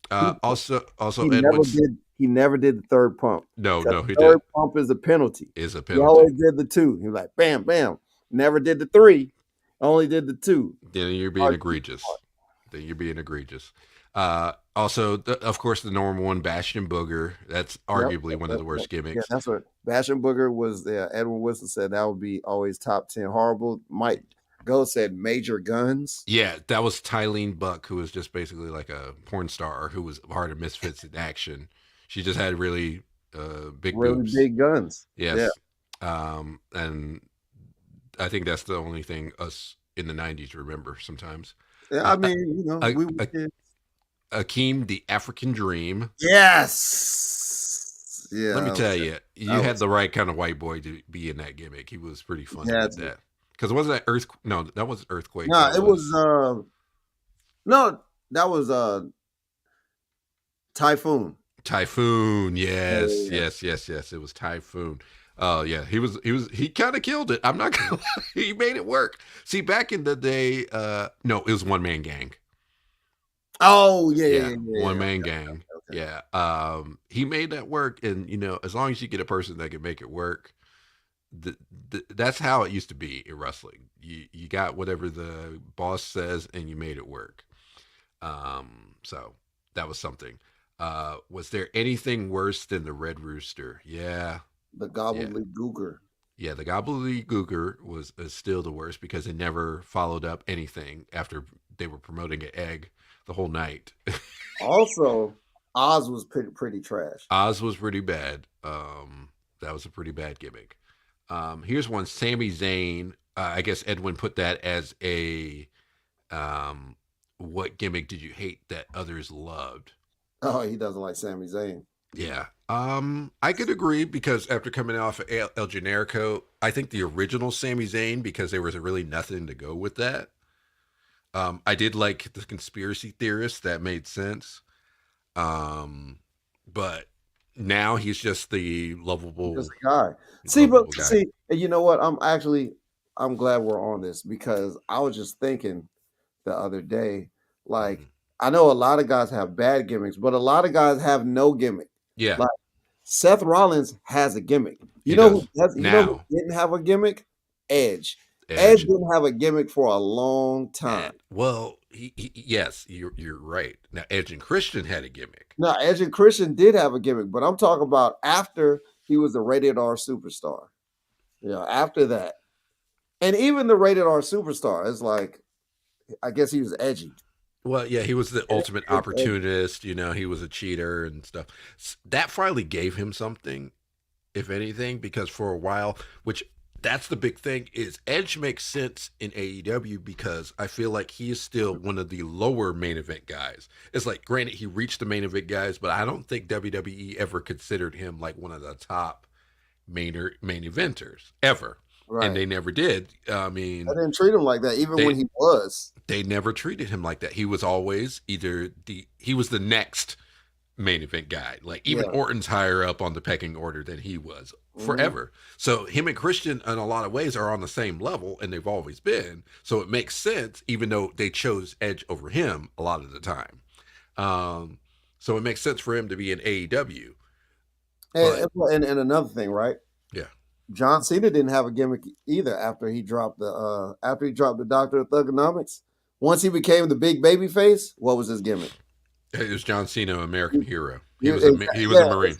He, Also he never Edwin's. did. He never did the third pump. No, he Third did. pump is a penalty. Is a He penalty. always did the two. He was like bam, bam. Never did the three. Only did the two. Then you're being egregious. Then you're being egregious. Also, of course, the normal one, Bastion Booger. That's arguably one of the worst gimmicks. Yeah, that's what Bastion Booger was. Edwin Wilson said that would be always top 10 horrible. Mike Go said Major Guns. Yeah, that was Tylene Buck, who was just basically like a porn star who was part of Misfits in action. She just had really big boobs. Big guns. Yes. Yeah. And I think that's the only thing us in the 90s remember sometimes. Yeah, I mean, we were kids. Akeem, the African Dream. Yes. Yeah. Let me tell you, you had the right kind of white boy to be in that gimmick. He was pretty funny with that. Because wasn't that Earth? No, that wasn't Earthquake. No, it was no, that was Typhoon. Typhoon, yes. It was Typhoon. Yeah, he kind of killed it. I'm not gonna lie. He made it work. See, back in the day, no, it was One Man Gang. Oh, yeah. One Man Gang. Okay. Yeah. He made that work, and as long as you get a person that can make it work, that's how it used to be in wrestling. You got whatever the boss says, and you made it work. So that was something. Was there anything worse than the Red Rooster? Yeah. The Gobbledygooker. Yeah, the Gobbledygooker is still the worst because it never followed up anything after they were promoting an egg the whole night. Also, Oz was pretty trash. Oz was pretty bad. That was a pretty bad gimmick. Here's one, Sami Zayn. I guess Edwin put that as a what gimmick did you hate that others loved? Oh, he doesn't like Sami Zayn. Yeah. I could agree because after coming off of El Generico, I think the original Sami Zayn, because there was really nothing to go with that. I did like the conspiracy theorist. That made sense. But now he's just the lovable guy. See, you know what? I'm glad we're on this because I was just thinking the other day, like, I know a lot of guys have bad gimmicks, but a lot of guys have no gimmick. Yeah. Like Seth Rollins has a gimmick. You know who didn't have a gimmick? Edge. Edge didn't have a gimmick for a long time. Well, yes, you're right. Now Edge and Christian had a gimmick. No, Edge and Christian did have a gimmick, but I'm talking about after he was the Rated R Superstar. Yeah, after that. And even the Rated R Superstar is like, I guess he was edgy. Well, yeah, he was the ultimate opportunist. He was a cheater and stuff. That finally gave him something, if anything, because for a while, which that's the big thing, is Edge makes sense in AEW because I feel like he is still one of the lower main event guys. It's like, granted, he reached the main event guys, but I don't think WWE ever considered him like one of the top main eventers ever. Right. And they never did. I mean, I didn't treat him like that, even when he was. They never treated him like that. He was always he was the next main event guy. Like even Orton's higher up on the pecking order than he was forever. So him and Christian in a lot of ways are on the same level, and they've always been. So it makes sense, even though they chose Edge over him a lot of the time. So it makes sense for him to be in AEW. And another thing, right? Yeah. John Cena didn't have a gimmick either after he dropped the Doctor of Thugonomics. Once he became the big baby face, what was his gimmick? It was John Cena, American hero. He was a Marine.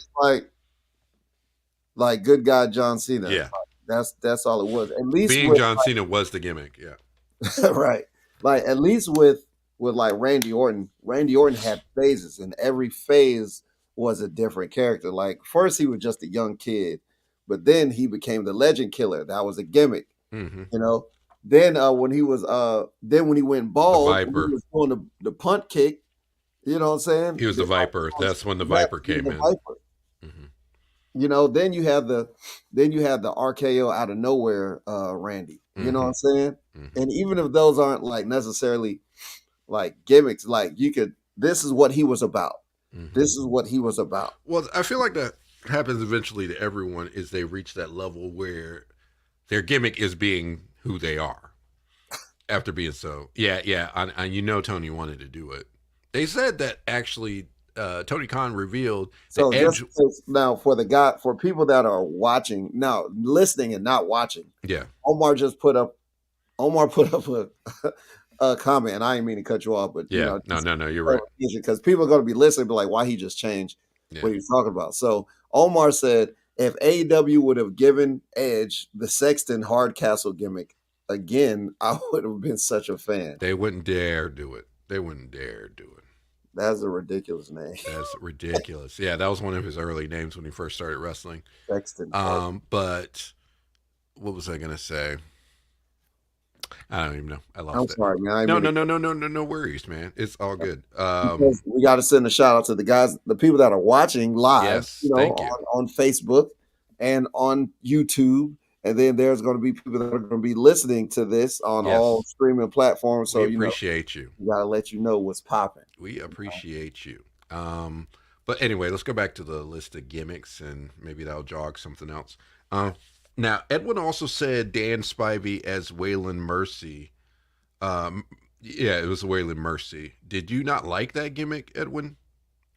Like good guy John Cena. Yeah. That's all it was. At least being John Cena was the gimmick, yeah. Right. Like at least with like Randy Orton had phases, and every phase was a different character. Like first he was just a young kid. But then he became the Legend Killer. That was a gimmick, Then when he went bald, he was doing the punt kick. You know what I'm saying? He was the Viper. That's when the Viper came in. Then you had the RKO out of nowhere, Randy. You know what I'm saying? And even if those aren't like necessarily like gimmicks, like this is what he was about. This is what he was about. Well, I feel like that happens eventually to everyone is they reach that level where their gimmick is being who they are after being so. Yeah. And you know Tony wanted to do it. They said that actually Tony Khan revealed that So Edge. now for people that are watching now, listening and not watching, Yeah. Omar put up a comment, and I didn't mean to cut you off, but Yeah. No. You're right. Because people are going to be listening, be like, why he just changed what he's talking about. So Omar said, if AEW would have given Edge the Sexton Hardcastle gimmick again, I would have been such a fan. They wouldn't dare do it. That's a ridiculous name. That's ridiculous. Yeah, that was one of his early names when he first started wrestling. Sexton. But what was I gonna say? I don't even know. I lost I'm it. sorry, man. No worries, man. It's all good. We got to send a shout out to the guys, the people that are watching live, Yes, thank you. on Facebook and on YouTube. And then there's going to be people that are going to be listening to this on all streaming platforms. So we appreciate you. We got to let you know what's popping. We appreciate you. But anyway, let's go back to the list of gimmicks, and maybe that'll jog something else. Now, Edwin also said Dan Spivey as Waylon Mercy. Yeah, it was Waylon Mercy. Did you not like that gimmick, Edwin?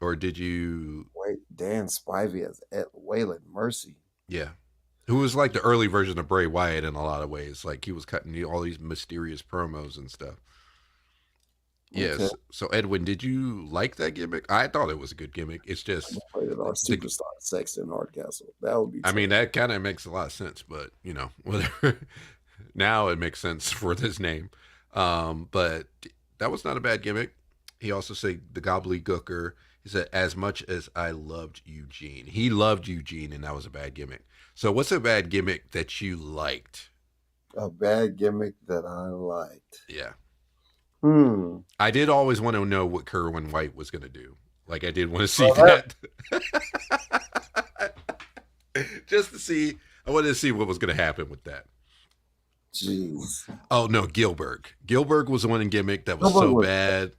Or did you... Wait, Dan Spivey as Waylon Mercy? Yeah. Who was like the early version of Bray Wyatt in a lot of ways. Like he was cutting all these mysterious promos and stuff. Yes. Okay. So Edwin, did you like that gimmick? I thought it was a good gimmick. It's just our superstar Sexton Hardcastle. That would be. I mean, that kind of makes a lot of sense, but whatever. Now it makes sense for this name. But that was not a bad gimmick. He also said the gobbledygooker. He said, as much as I loved Eugene. He loved Eugene, and that was a bad gimmick. So what's a bad gimmick that you liked? A bad gimmick that I liked. Yeah. I did always want to know what Kerwin White was going to do. Like I did want to see that. Just to see. I wanted to see what was going to happen with that. Jeez. Oh, no, Gilbert. Gilbert was the one in gimmick that was so bad,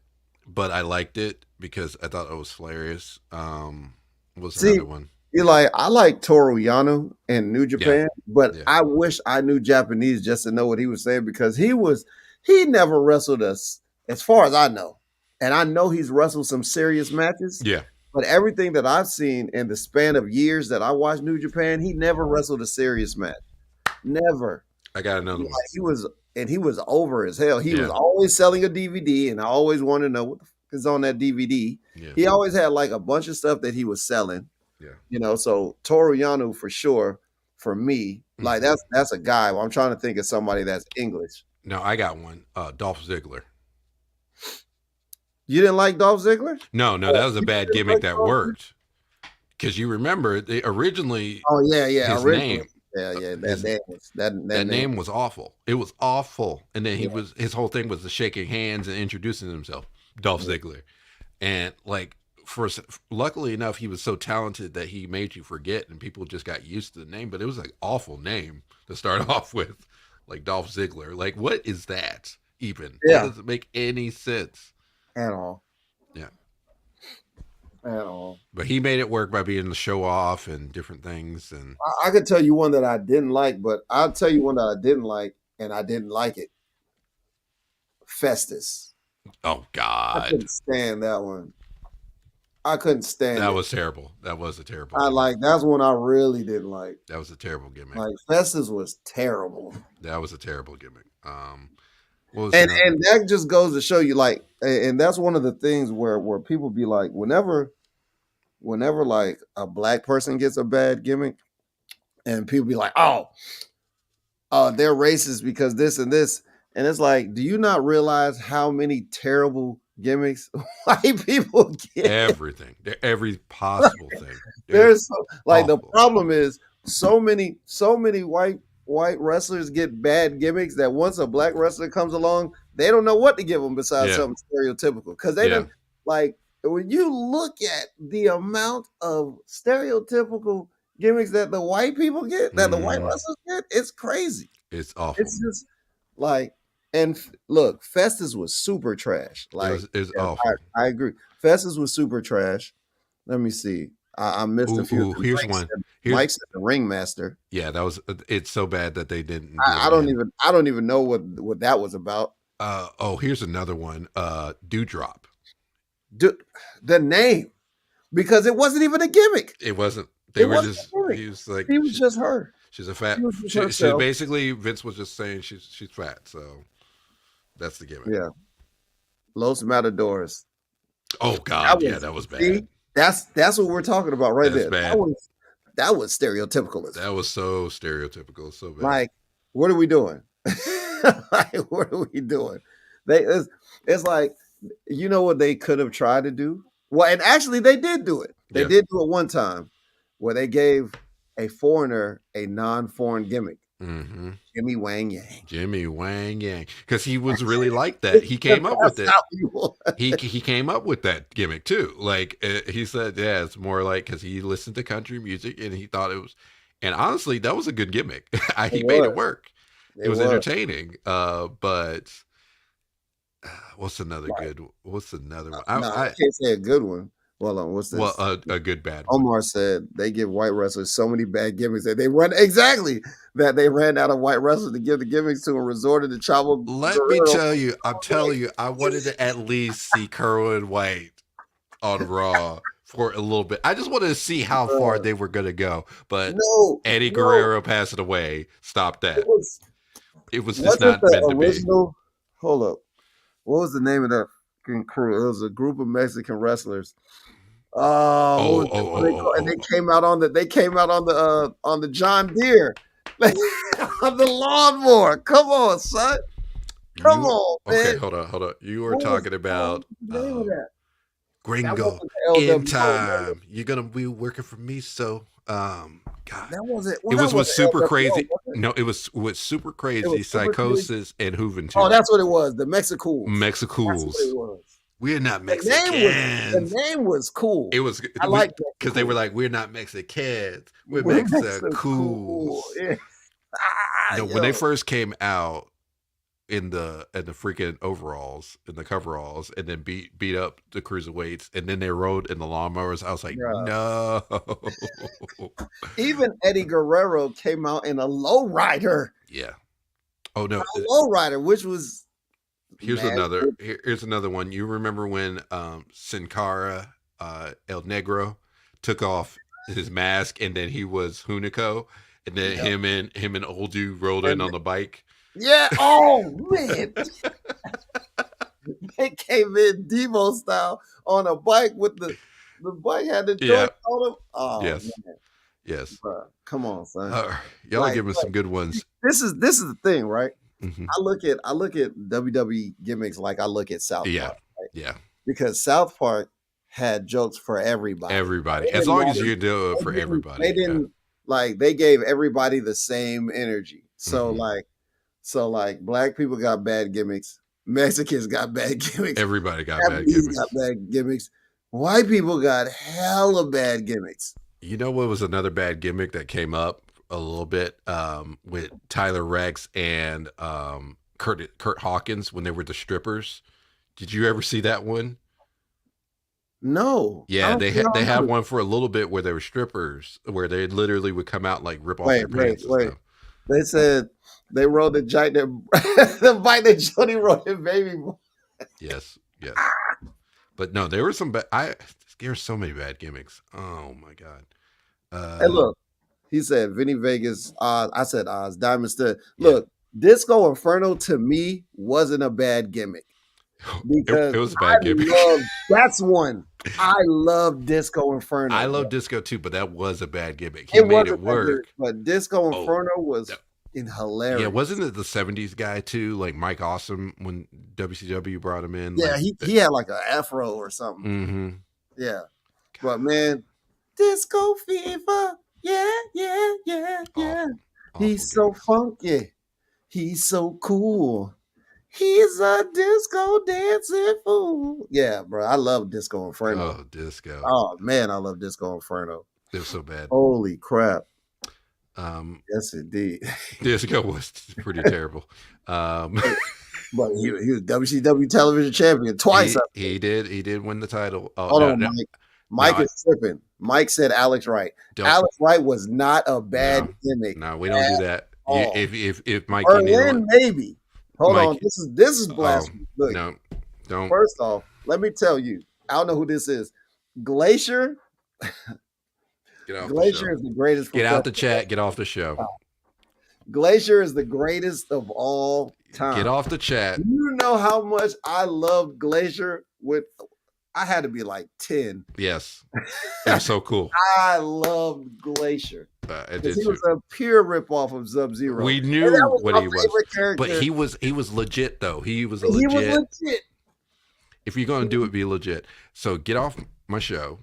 but I liked it because I thought it was hilarious. What was another one? I like Toru Yano in New Japan, but I wish I knew Japanese just to know what he was saying because he never wrestled us, as far as I know. And I know he's wrestled some serious matches. Yeah. But everything that I've seen in the span of years that I watched New Japan, he never wrestled a serious match. Never. I got another one. He was over as hell. He was always selling a DVD, and I always wanted to know what the fuck is on that DVD. Yeah. He always had like a bunch of stuff that he was selling. Yeah. So Toru Yano for sure, for me, like that's a guy. I'm trying to think of somebody that's English. No, I got one. Dolph Ziggler. You didn't like Dolph Ziggler? No, that was a bad gimmick that worked. Because you remember, they originally... Oh, yeah. His name. Yeah. That name was awful. It was awful. And then his whole thing was the shaking hands and introducing himself. Dolph Ziggler. And like... luckily enough, he was so talented that he made you forget, and people just got used to the name. But it was an awful name to start off with, like Dolph Ziggler. Like, what is that even? Yeah, it doesn't make any sense at all. Yeah, at all. But he made it work by being the show off and different things. And I could tell you one that I didn't like, but I'll tell you one that I didn't like, and I didn't like it. Festus. Oh God, I couldn't stand that one. I couldn't stand that. Was terrible. That was a terrible. That's one I really didn't like. That was a terrible gimmick. Like Festus was terrible. That was a terrible gimmick. And that just goes to show you, like, and that's one of the things where people be like, whenever like a black person gets a bad gimmick, and people be like, oh, they're racist because this and this, and it's like, do you not realize how many terrible gimmicks white people get? Everything, every possible thing. There's the problem is so many white wrestlers get bad gimmicks that once a black wrestler comes along, they don't know what to give them besides something stereotypical, because they don't like. When you look at the amount of stereotypical gimmicks that the white people get, that the white wrestlers get, it's crazy. It's awful. It's just like. And look, Festus was super trash. Like it was awful. I agree. Festus was super trash. Let me see. I missed a few of them. Here's one. Mike said the ringmaster. Yeah, that was. It's so bad that they didn't do it again. I don't even know what that was about. Here's another one. Dewdrop. The name, because it wasn't even a gimmick. It wasn't. He was like, he was just her. She's a fat. She basically, Vince was just saying she's fat, so that's the gimmick. Yeah. Los Matadors. Oh God, that was bad. See, that's what we're talking about right there. Bad. That was stereotypical. That was so stereotypical, so bad. Like, what are we doing? Like, what are we doing? It's like, you know what they could have tried to do? Well, and actually they did do it. They did do it one time where they gave a foreigner a non-foreign gimmick. Mm-hmm. Jimmy Wang Yang. Jimmy Wang Yang, because he was really like that. He came up with it. He came up with that gimmick too. Like he said, yeah, it's more like because he listened to country music and he thought it was. And honestly, that was a good gimmick. He made it work. It was entertaining. But what's another good? What's another one? I can't say a good one. Well, what's this? Well, a good bad one. Omar said they give white wrestlers so many bad gimmicks that they ran out of white wrestlers to give the gimmicks to and resorted to travel. Let me tell you, I'm telling you, I wanted to at least see Kerwin White on Raw for a little bit. I just wanted to see how far they were going to go. But Eddie Guerrero passing away stopped that. It was just not meant to be. Hold up. What was the name of that crew? It was a group of Mexican wrestlers. And they came out on the John Deere, on the lawnmower. Come on, son. Come on, man. Okay, hold on. You were talking about Gringo in time. You're gonna be working for me, so God. That wasn't. It was with Super Crazy. No, it was with Super Crazy, Psychosis, and Juventud. Oh, that's what it was. The Mexicools. That's what it was. We're not Mexicans. The name was cool. It was. I like that because they were like, "We're not Mexicans. We're Mexicools." Yeah. When they first came out in the freaking overalls, in the coveralls, and then beat up the cruiserweights, and then they rode in the lawnmowers, I was like, no. Even Eddie Guerrero came out in a lowrider. Yeah. Oh no, a lowrider, which was. Here's another one. You remember when Sin Cara El Negro took off his mask and then he was Hunico, and then him and old dude rolled in on the bike. Yeah. Oh man. They came in Devo style on a bike with the bike had the joint on them. Oh yes. Man. Yes. Bruh, come on, son. Y'all give us some good ones. This is the thing, right? Mm-hmm. I look at WWE gimmicks like I look at South Park. Right? Yeah. Because South Park had jokes for everybody. As long as you do it for everybody. They didn't they gave everybody the same energy. So black people got bad gimmicks. Mexicans got bad gimmicks. Everybody got bad gimmicks. Got bad gimmicks. White people got hella bad gimmicks. You know what was another bad gimmick that came up a little bit with Tyler Rex and Kurt Hawkins when they were the strippers? Did you ever see that one? No. Yeah, they had one for a little bit where they were strippers, where they literally would come out like rip off their pants and stuff. They said they rode the the bike that Jody rode in Baby Boy. Yes. But no, there were some there's so many bad gimmicks. Oh my God. Hey, look. He said Vinny Vegas. I said Oz. Diamond Stud. Look, Disco Inferno to me wasn't a bad gimmick. Because it was a bad gimmick. That's one. I love Disco Inferno. I love Disco too, but that was a bad gimmick. He made it work. But Disco Inferno was hilarious. Yeah, wasn't it the 70s guy too? Like Mike Awesome when WCW brought him in. Yeah, he had like an afro or something. Mm-hmm. Yeah. But man, Disco Fever. Yeah. He's so funky. He's so cool. He's a disco dancing fool. Yeah, bro. I love Disco Inferno. Oh, Disco. Oh, man. I love Disco Inferno. They're so bad. Holy crap. Yes, indeed. Disco was pretty terrible. But he was WCW television champion twice. He did win the title. Hold on, Mike. Mike is tripping. Mike said Alex Wright. Alex Wright was not a bad gimmick. No, we don't do that. If Mike Berlin, maybe. Hold on. This is blasphemy. Look, no, don't. First off, let me tell you. I don't know who this is. Glacier. Glacier is the greatest. Get out the chat. Get off the show. Glacier is the greatest of all time. Get off the chat. You know how much I loved Glacier I had to be like 10. Yes. It was so cool. I loved Glacier. He was a pure ripoff of Sub-Zero. We knew what he was. But he was legit though. He was legit. If you're gonna do it, be legit. So get off my show.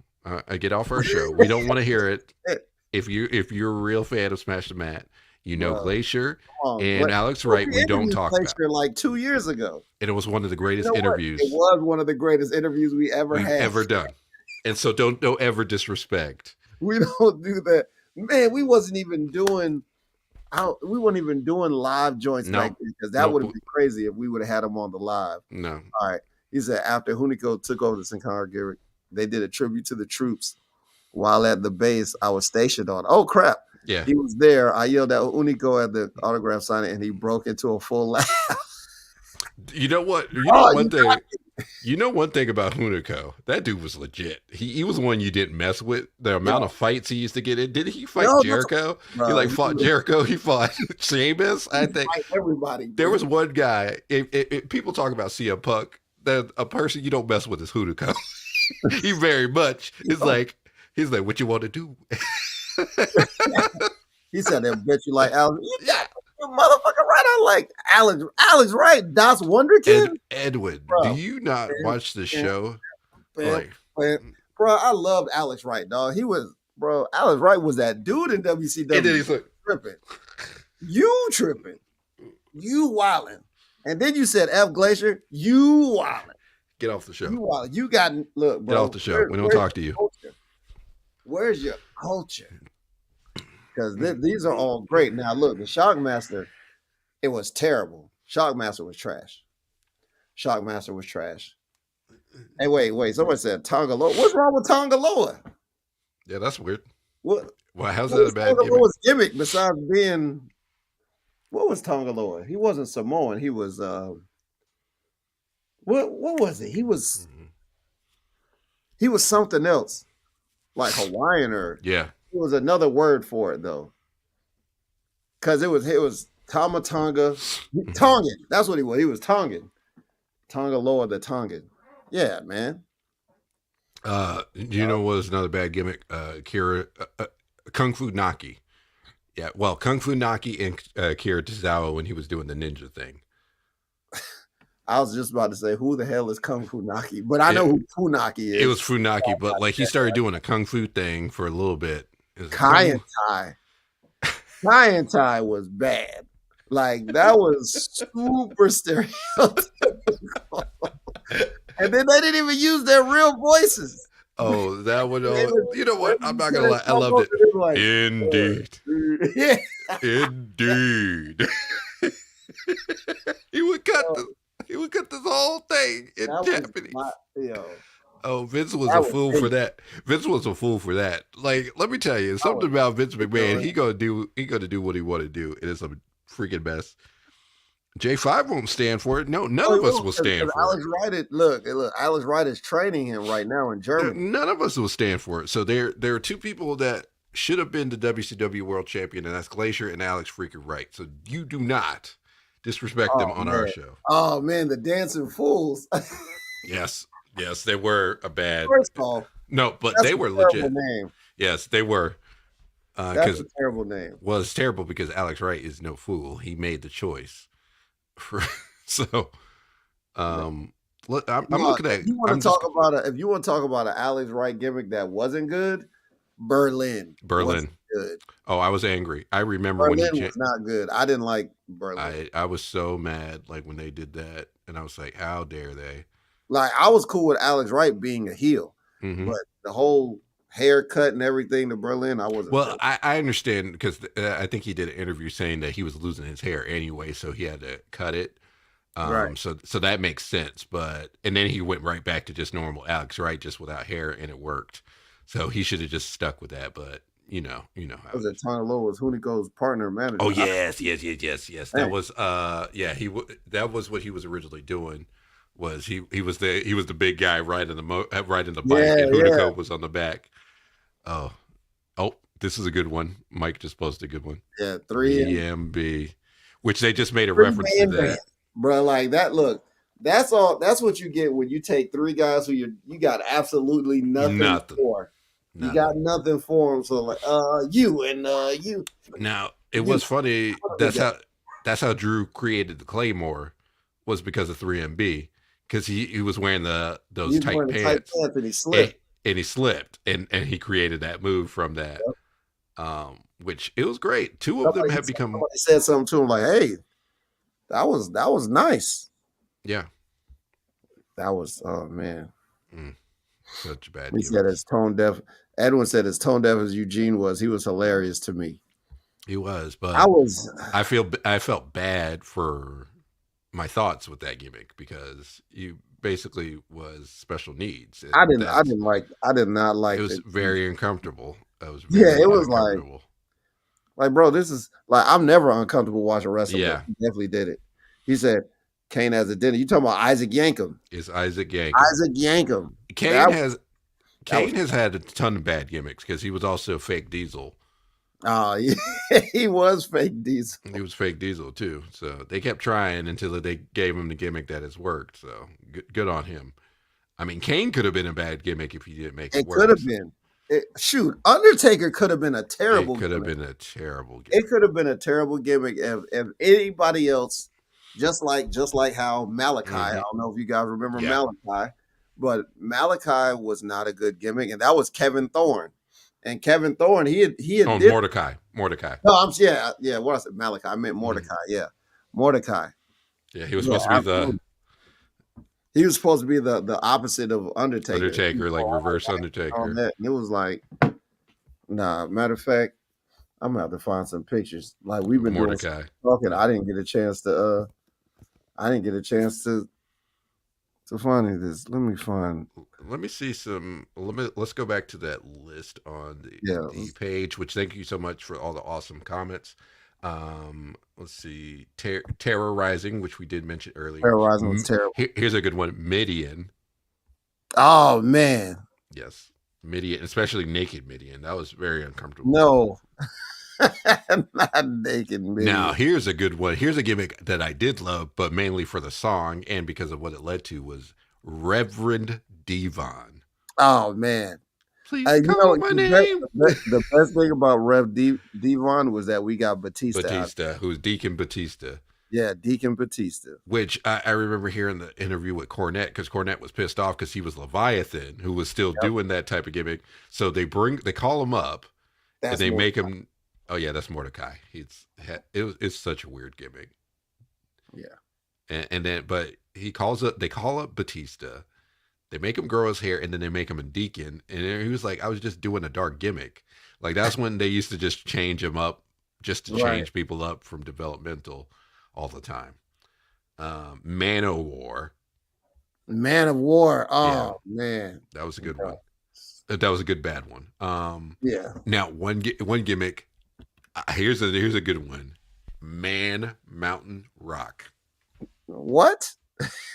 Get off our show. We don't want to hear it. If you're a real fan of Smash the Mat, you know Glacier and Alex Wright. We don't talk about like 2 years ago, and it was one of the greatest interviews. It was one of the greatest interviews we've ever done. And so don't ever disrespect. We don't do that, man. We wasn't even doing live joints like this because that would have been crazy if we would have had them on the live. No. All right. He said after Hunico took over the Sin Cara gimmick, they did a tribute to the troops. While at the base, I was stationed on. Oh crap! Yeah, he was there. I yelled at Hunico at the autograph signing, and he broke into a full laugh. You know what? You know one thing. You know one thing about Hunico. That dude was legit. He was the one you didn't mess with. The amount of fights he used to get in. Did he fight Jericho? He fought Jericho. He fought Sheamus. I think everybody. There was one guy. If people talk about CM Punk, a person you don't mess with is Hunico. He very much is like. He's like, what you want to do? He said, they'll bet you like Alex. You got your motherfucker right. I like Alex Wright. Das Wonderkid. Edwin, do you not watch the show? Bro, I loved Alex Wright, dog. Alex Wright was that dude in WCW. And then he's like, tripping. You tripping. You wilding. And then you said F Glacier. You wilding. Get off the show. You got, look, bro. Get off the show. We don't talk to you. Culture? Where's your culture? Because these are all great. Now, look, the Shockmaster, it was terrible. Shockmaster was trash. Shockmaster was trash. Hey, wait. Someone said Tonga Loa. What's wrong with Tonga Loa? Yeah, that's weird. What? Well, how's that a bad Tonga Loa's gimmick besides being... What was Tonga Loa? He wasn't Samoan. He was... What was it? He was something else. Like Hawaiian or it was another word for it though. Cause it was Tongan. That's what he was. He was Tongan. Tonga Loa the Tongan. Yeah, man. You know what was another bad gimmick? Kira Kung Fu Naki. Yeah, well, Kung Fu Naki and Kira Tozawa when he was doing the ninja thing. I was just about to say, who the hell is Kung Fu Naki? But I know who Funaki is. It was Funaki, but like he started doing a Kung Fu thing for a little bit. Kai and Tai. Kai and Tai was bad. Like, that was super stereotypical. And then they didn't even use their real voices. Oh, that would, you know what? I'm not going to lie. I loved it. Like, indeed. Yeah. Indeed. He would cut this whole thing in Japanese. Oh, Vince was a fool for that. Vince was a fool for that. Like, let me tell you, something about Vince McMahon. He gonna do what he want to do. It is a freaking mess. J5 won't stand for it. No, none of us will stand for Alex Wright. Look, Alex Wright is training him right now in Germany. None of us will stand for it. So there are two people that should have been the WCW World Champion, and that's Glacier and Alex freaking Wright. So you do not disrespect them on our show. Oh man, the Dancing Fools. Yes, they were a bad. First of all, no, but they were legit. Name. Yes, they were. That's a terrible name. Well, it's terrible because Alex Wright is no fool. He made the choice. So, I'm looking at. If you want to talk about an Alex Wright gimmick that wasn't good, Berlin. Wasn't good. Oh, I was angry. I remember Berlin when he was not good. I didn't like Berlin. I was so mad, like when they did that, and I was like, "How dare they?" Like, I was cool with Alex Wright being a heel, but the whole haircut and everything to Berlin, I wasn't. Well, I understand because I think he did an interview saying that he was losing his hair anyway, so he had to cut it. Right. So that makes sense. But and then he went right back to just normal Alex Wright, just without hair, and it worked. So he should have just stuck with that. But you know how Was it it is. Tony Lowe was Hunico's partner Oh manager? yes. That Dang. was that was what he was originally doing. Was he was the big guy riding riding the bike, Yeah, and yeah, Hunico was on the back. Oh, oh, this is a good one. Mike just posted a good one. yeah. 3MB, which they just made a Three reference to man band, that. bro. Like that. Look, that's all. That's what you get when you take three guys who you got absolutely nothing Nothing, for. You got nothing. nothing for them. So like, you and you, Now it you. was funny. What other guy? That's how Drew created the Claymore, was because of 3MB, because he was wearing those He's tight wearing a tight pants, pants and he and, slipped. and he slipped, and he created that move from that. Which it was great. Two of them have become, Somebody said something to him like, "Hey, that was nice." yeah, That was oh man. such bad He said gimmicks. as tone deaf. Edwin said as tone deaf as Eugene was, he was hilarious to me. He was, I but was. I felt bad for my thoughts with that gimmick, because you basically was special needs, I and didn't. I didn't like. I did not it like was the. very uncomfortable. I was Yeah, very it was uncomfortable. like, bro, this is like I'm never uncomfortable watching wrestling, but Yeah, he definitely did it. He said Kane has a dinner. You talking about Isaac Yankum? it's Isaac Yankem. Isaac Yankum. Kane That has that was. Kane has had a ton of bad gimmicks, because he was also fake Diesel. Oh, yeah, he was fake Diesel. He was fake Diesel too. So they kept trying until they gave him the gimmick that has worked. So good on him. I mean, Kane could have been a bad gimmick if he didn't make it It could work. have been. Shoot, Undertaker could have been a terrible It could have gimmick. been a terrible It gimmick. could have been a terrible gimmick if anybody else, just like how Malachi. I don't know if you guys remember Yeah. Malachi, but Malachi was not a good gimmick, and that was Kevin Thorne. And Kevin Thorne, he had Oh, did. Mordecai. No, yeah. What I said, Malachi. I meant Mordecai. Yeah, Mordecai. Yeah, he was Yeah, supposed to be the absolutely. He was supposed to be the opposite of Undertaker. Undertaker, like reverse On Undertaker. that, and it was like, nah. Matter of fact, I'm gonna have to find some pictures. Like we've been doing some Mordecai. talking. I didn't get a chance to. I didn't get a chance to find this. Let me find. Let me see some. Let's go back to that list on Yeah, the page. Which, thank you so much for all the awesome comments. Let's see, terrorizing, which we did mention earlier. Terrorizing was terrible. Here's a good one. Midian. Oh man, Yes, Midian, especially naked Midian. That was very uncomfortable. no, not naked. Man. Now, here's a good one. Here's a gimmick that I did love, but mainly for the song and because of what it led to, was Reverend Devon. Oh man, Please call my name. the best thing about Devon was that we got Batista, who's Deacon Batista. Yeah, Deacon Batista. Which I remember hearing the interview with Cornette, because Cornette was pissed off because he was Leviathan, who was still doing that type of gimmick. So they call him up, and they make him. Oh yeah, that's Mordecai. It's such a weird gimmick. Yeah, and then but he calls up. They call up Batista. They make him grow his hair, and then they make him a deacon. And he was like, "I was just doing a dark gimmick." Like that's when they used to just change him up, just to change people up from developmental all the time. Man of War. Man of War. Oh man, that was a good one. That was a good bad one. Yeah. Now one gimmick. Here's a good one. Man Mountain Rock. What?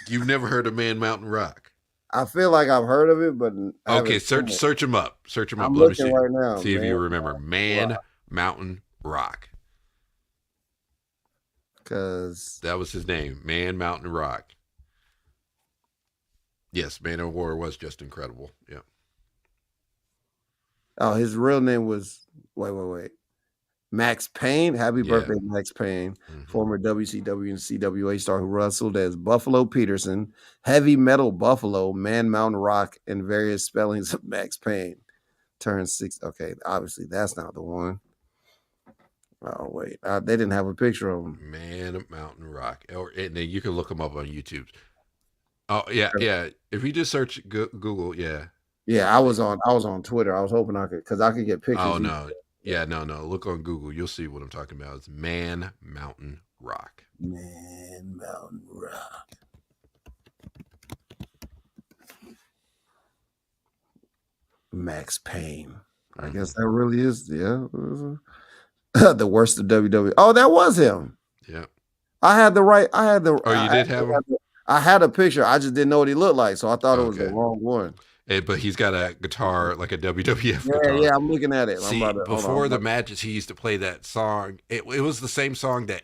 You've never heard of Man Mountain Rock? I feel like I've heard of it, but okay, search him up. Search him up. I'm Let me looking see. right now. See if you remember Man Mountain Rock. Because that was his name, Man Mountain Rock. Yes, Man of War was just incredible. Yeah. Oh, his real name was wait. Max Payne. Happy birthday, Max Payne, former WCW and CWA star who wrestled as Buffalo Peterson, Heavy Metal Buffalo, Man Mountain Rock, and various spellings of Max Payne. Turned 6. Okay, obviously that's not the one. Oh wait, they didn't have a picture of him. Man Mountain Rock, and then you can look him up on YouTube. Oh yeah. If you just search Google, Yeah, I was on Twitter. I was hoping I could get pictures. Oh no, Yeah, no. Look on Google. You'll see what I'm talking about. It's Man Mountain Rock. Man Mountain Rock. Max Payne. I guess that really is, yeah. The worst of WWE. Oh, that was him. Yeah. I had the right. I had the. Oh, you did have him? I had a picture. I just didn't know what he looked like, so I thought it was the Okay. wrong one. But he's got a guitar, like a WWF guitar. Yeah, I'm looking at it. See, before the matches, he used to play that song. It was the same song that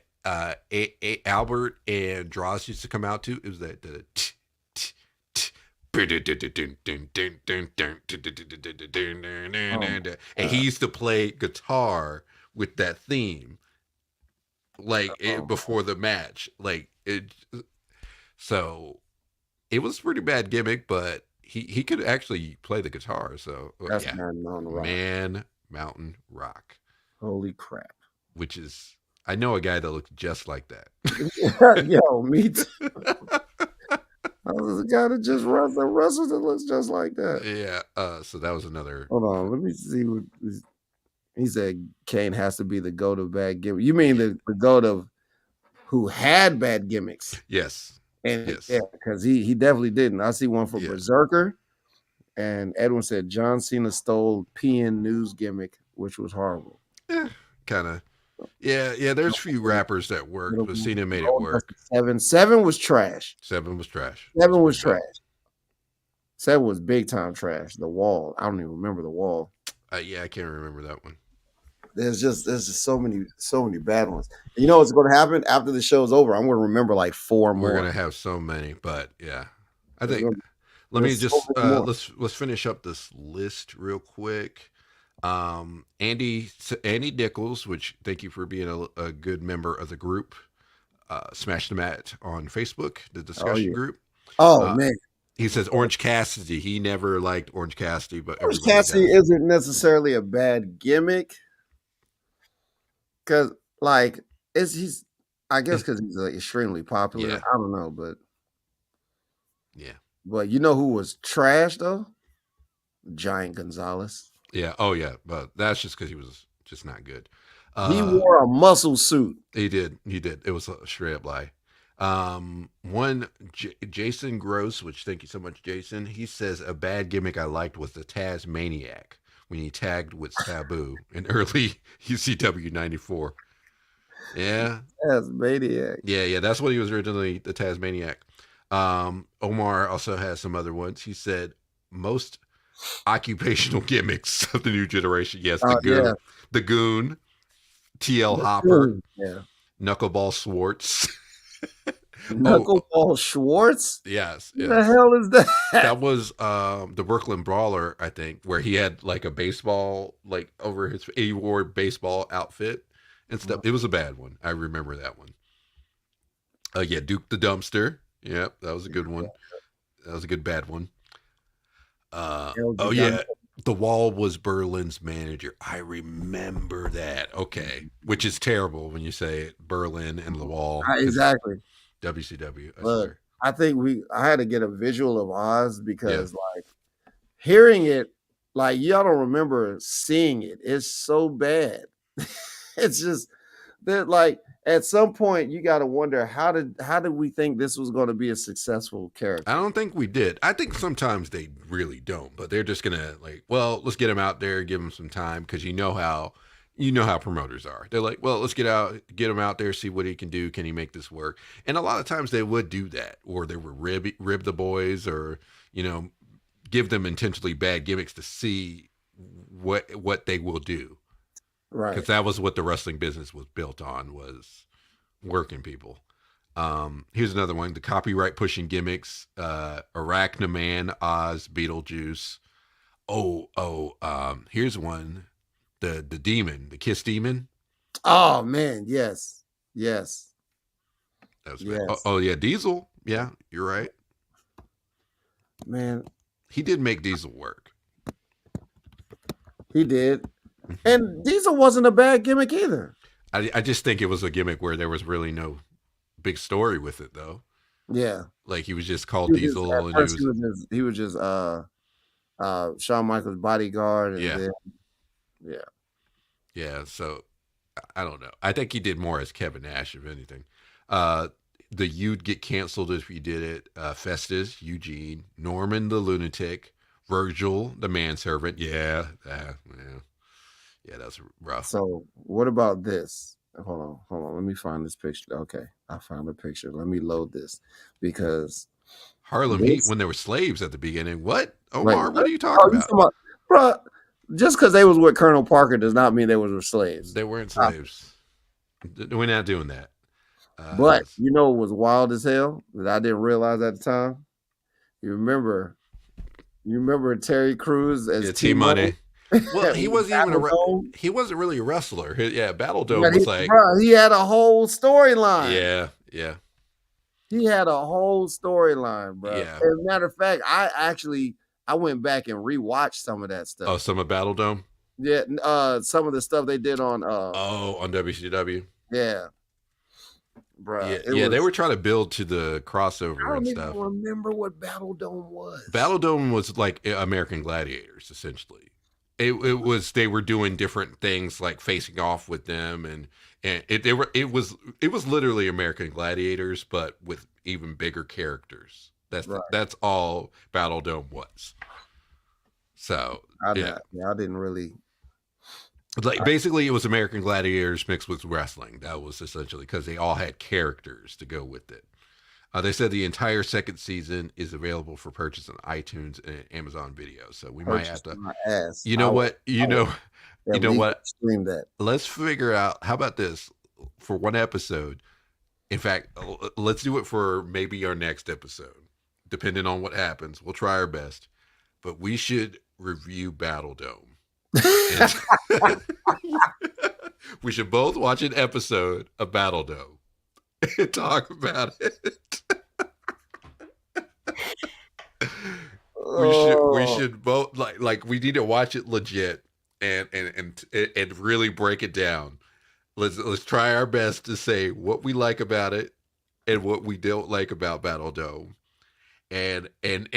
Albert and Droz used to come out to. It was that. And he used to play guitar with that theme, before the match. So it was a pretty bad gimmick, but he could actually play the guitar. So that's Man Mountain Rock. Man Mountain Rock. Holy crap! Which is, I know a guy that looks just like that. Yo, me too. There's a guy that just wrestles that looks just like that. Yeah. So that was another. Hold on, let me see what he said. Kane has to be the goat of bad gimmicks. You mean the goat of who had bad gimmicks? Yes. And yes. Yeah, because he definitely didn't. I see one for Berserker, and Edwin said John Cena stole PN News gimmick, which was horrible. Yeah, kind of. Yeah. There's a few rappers that worked, but Cena made it work. 7 was trash. 7 was trash. 7 was trash. 7 was big time trash. The Wall. I don't even remember The Wall. Yeah, I can't remember that one. There's just so many bad ones. You know what's going to happen after the show's over? I'm going to remember like 4 more. We're going to have so many, but yeah, I think. Let me just let's finish up this list real quick. Andy Nichols, which thank you for being a good member of the group. Smash the Mat on Facebook, the discussion group. Oh man. He says Orange Cassidy. He never liked Orange Cassidy, but Orange Cassidy isn't necessarily a bad gimmick. Because I guess he's like extremely popular. Yeah. I don't know, but yeah. But you know who was trash though? Giant Gonzalez. Yeah. Oh yeah, but that's just because he was just not good. He wore a muscle suit. He did. It was a straight up lie. Jason Gross, which thank you so much, Jason. He says a bad gimmick I liked was the Tasmaniac when he tagged with Sabu in early UCW 94. Yeah. Tasmaniac. Yeah. That's what he was originally, the Tasmaniac. Omar also has some other ones. He said most occupational gimmicks of the new generation. Yes, the Goon, TL Hopper, Knuckleball Schwartz. Knuckleball Schwartz? Yes. What the hell is that? That was the Brooklyn Brawler, I think, where he had like a baseball, like over his, he wore baseball outfit and stuff. It was a bad one. I remember that one. Duke the Dumpster. Yep, that was a good one. That was a good bad one. The Wall was Berlin's manager. I remember that. Okay, which is terrible when you say it, Berlin and the Wall. Exactly. WCW. Look, I think I had to get a visual of Oz because like hearing it, like y'all don't remember seeing it. It's so bad. It's just that like at some point you got to wonder how did we think this was going to be a successful character? I don't think we did. I think sometimes they really don't, but they're just gonna like, well, let's get him out there, give him some time, because you know how promoters are. They're like, well, let's get him out there, see what he can do. Can he make this work? And a lot of times they would do that, or they would rib the boys, or give them intentionally bad gimmicks to see what they will do. Right. Because that was what the wrestling business was built on, was working people. Here's another one. The copyright pushing gimmicks. Arachnaman, Oz, Beetlejuice. Here's one. The demon, the Kiss Demon. Oh, man. Yes. That was bad. Diesel. Yeah, you're right. Man. He did make Diesel work. He did. And Diesel wasn't a bad gimmick either. I just think it was a gimmick where there was really no big story with it, though. Yeah. Like he was just called Diesel. He was just Shawn Michaels' bodyguard. And Yeah, so I don't know. I think he did more as Kevin Nash, if anything. Uh, the You'd Get Canceled if you did it. Festus, Eugene, Norman the Lunatic, Virgil the Manservant. Yeah, that's rough. So what about this? Hold on. Let me find this picture. Okay, I found a picture. Let me load this because Harlem Heat this when they were slaves at the beginning. What? wait, Omar, what what? are you talking Oh, you about? talking about, bro? Just because they was with Colonel Parker does not mean they was slaves. They weren't Stop. slaves. We're not doing that. But you know what was wild as hell that I didn't realize at the time? You remember Terry Crews as Yeah, T T Money? Money. Well, he wasn't even he wasn't really a wrestler. Yeah, Battle Dome But was like, he had a whole storyline. yeah. He had a whole storyline, bro. Yeah. As a matter of fact, I went back and rewatched some of that stuff. Oh, some of Battle Dome. Yeah, some of the stuff they did on on WCW. Yeah, bro. Yeah, they were trying to build to the I crossover and don't stuff. even remember what Battle Dome was. Battle Dome was like American Gladiators, essentially. It was they were doing different things like facing off with them, and it was literally American Gladiators, but with even bigger characters. That's all Battle Dome was. So I didn't really. Like basically, it was American Gladiators mixed with wrestling. That was essentially because they all had characters to go with it. They said the entire second season is available for purchase on iTunes and Amazon Video. So we might have to. You know what? You know what? Stream that. Let's figure out. How about this for one episode? In fact, let's do it for maybe our next episode, depending on what happens. We'll try our best, but we should review Battle Dome. We should both watch an episode of Battle Dome and talk about it. We should both like we need to watch it legit and really break it down. Let's try our best to say what we like about it and what we don't like about Battle Dome, and then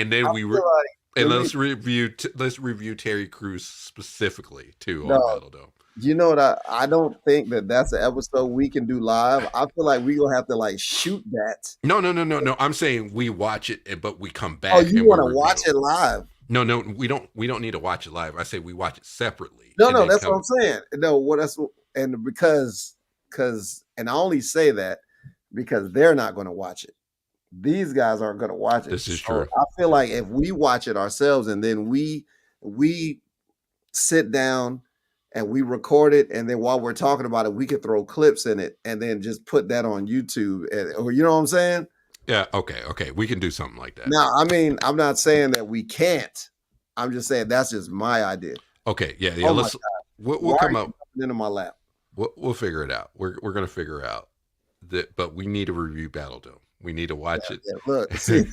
let's review Terry Crews specifically too on Battle Dome. You know what? I don't think that's an episode we can do live. I feel like we're gonna have to like shoot that. No. I'm saying we watch it, but we come back. Oh, you want to watch it live? No, we don't. We don't need to watch it live. I say we watch it separately. No, that's what I'm saying. No, because and I only say that because they're not going to watch it. These guys aren't going to watch it. This is true. I feel like if we watch it ourselves and then we sit down and we record it, and then while we're talking about it, we could throw clips in it and then just put that on YouTube, or you know what I'm saying? Yeah. Okay. We can do something like that. Now, I mean, I'm not saying that we can't. I'm just saying that's just my idea. Okay. Yeah. Oh We'll come up into my lap. We'll figure it out. We're gonna figure out that, but we need to review Battle Dome. We need to watch it. Yeah, look, see,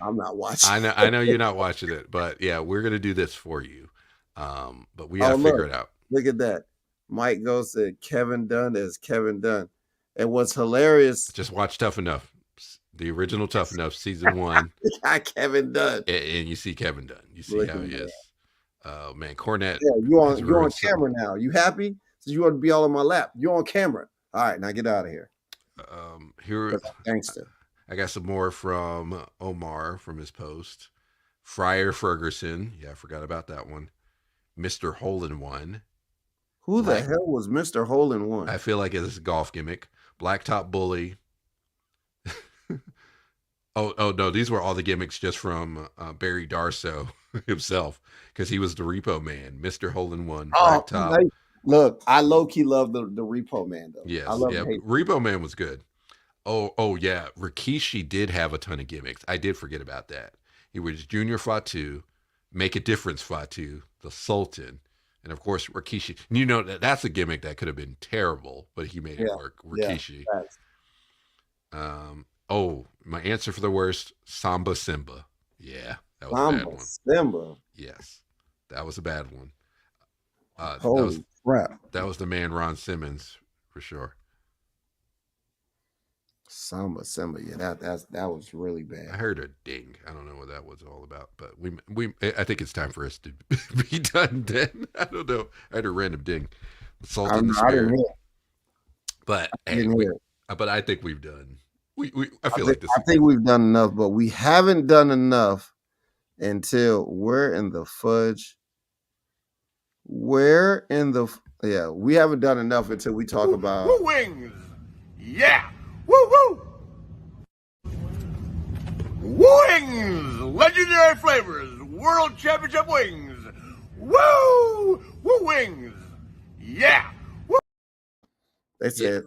I'm not watching. I know you're not watching it, but yeah, we're gonna do this for you. But we gotta figure it out. Look at that. Mike goes to Kevin Dunn as Kevin Dunn. And what's hilarious, just watch Tough Enough, the original Tough Enough, season 1. Kevin Dunn, and you see Kevin Dunn. You see how he is. Oh man, Cornette. Yeah, you're on camera now. You happy? So you want to be all in my lap. You're on camera. All right, now get out of here. Here, gangster. I got some more from Omar from his post. Friar Ferguson. Yeah, I forgot about that one. Mr. Hole in One. Who the hell was Mr. Hole in One? I feel like it's a golf gimmick. Blacktop Bully. Oh no, these were all the gimmicks just from Barry Darso himself, because he was the Repo Man, Mr. Hole in One, Blacktop. Look, I low key love the Repo Man though. Yes, Repo Man was good. Oh yeah, Rikishi did have a ton of gimmicks. I did forget about that. He was Junior Fatu, Make a Difference Fatu, the Sultan, and of course Rikishi. You know that's a gimmick that could have been terrible, but he made it work. Rikishi. Yeah, my answer for the worst: Samba Simba. Yeah, that was a bad one. Simba. Yes, that was a bad one. Holy crap! That was the man Ron Simmons for sure. Samba Simba. Yeah, that was really I bad. heard a ding. I don't know what that was all about, but we I think it's time for us to be done. Then I don't know. I had a random ding. Salt in the I didn't spirit. hear. But I hey, didn't hear. but I think we've done. We I feel like this. I think we've done enough, but we haven't done enough until we're in the fudge. Where in the yeah, we haven't done enough until we talk about Woo wings! Yeah! Woo woo! Wings! Legendary flavors! World Championship wings! Woo! Woo wings! Yeah! they said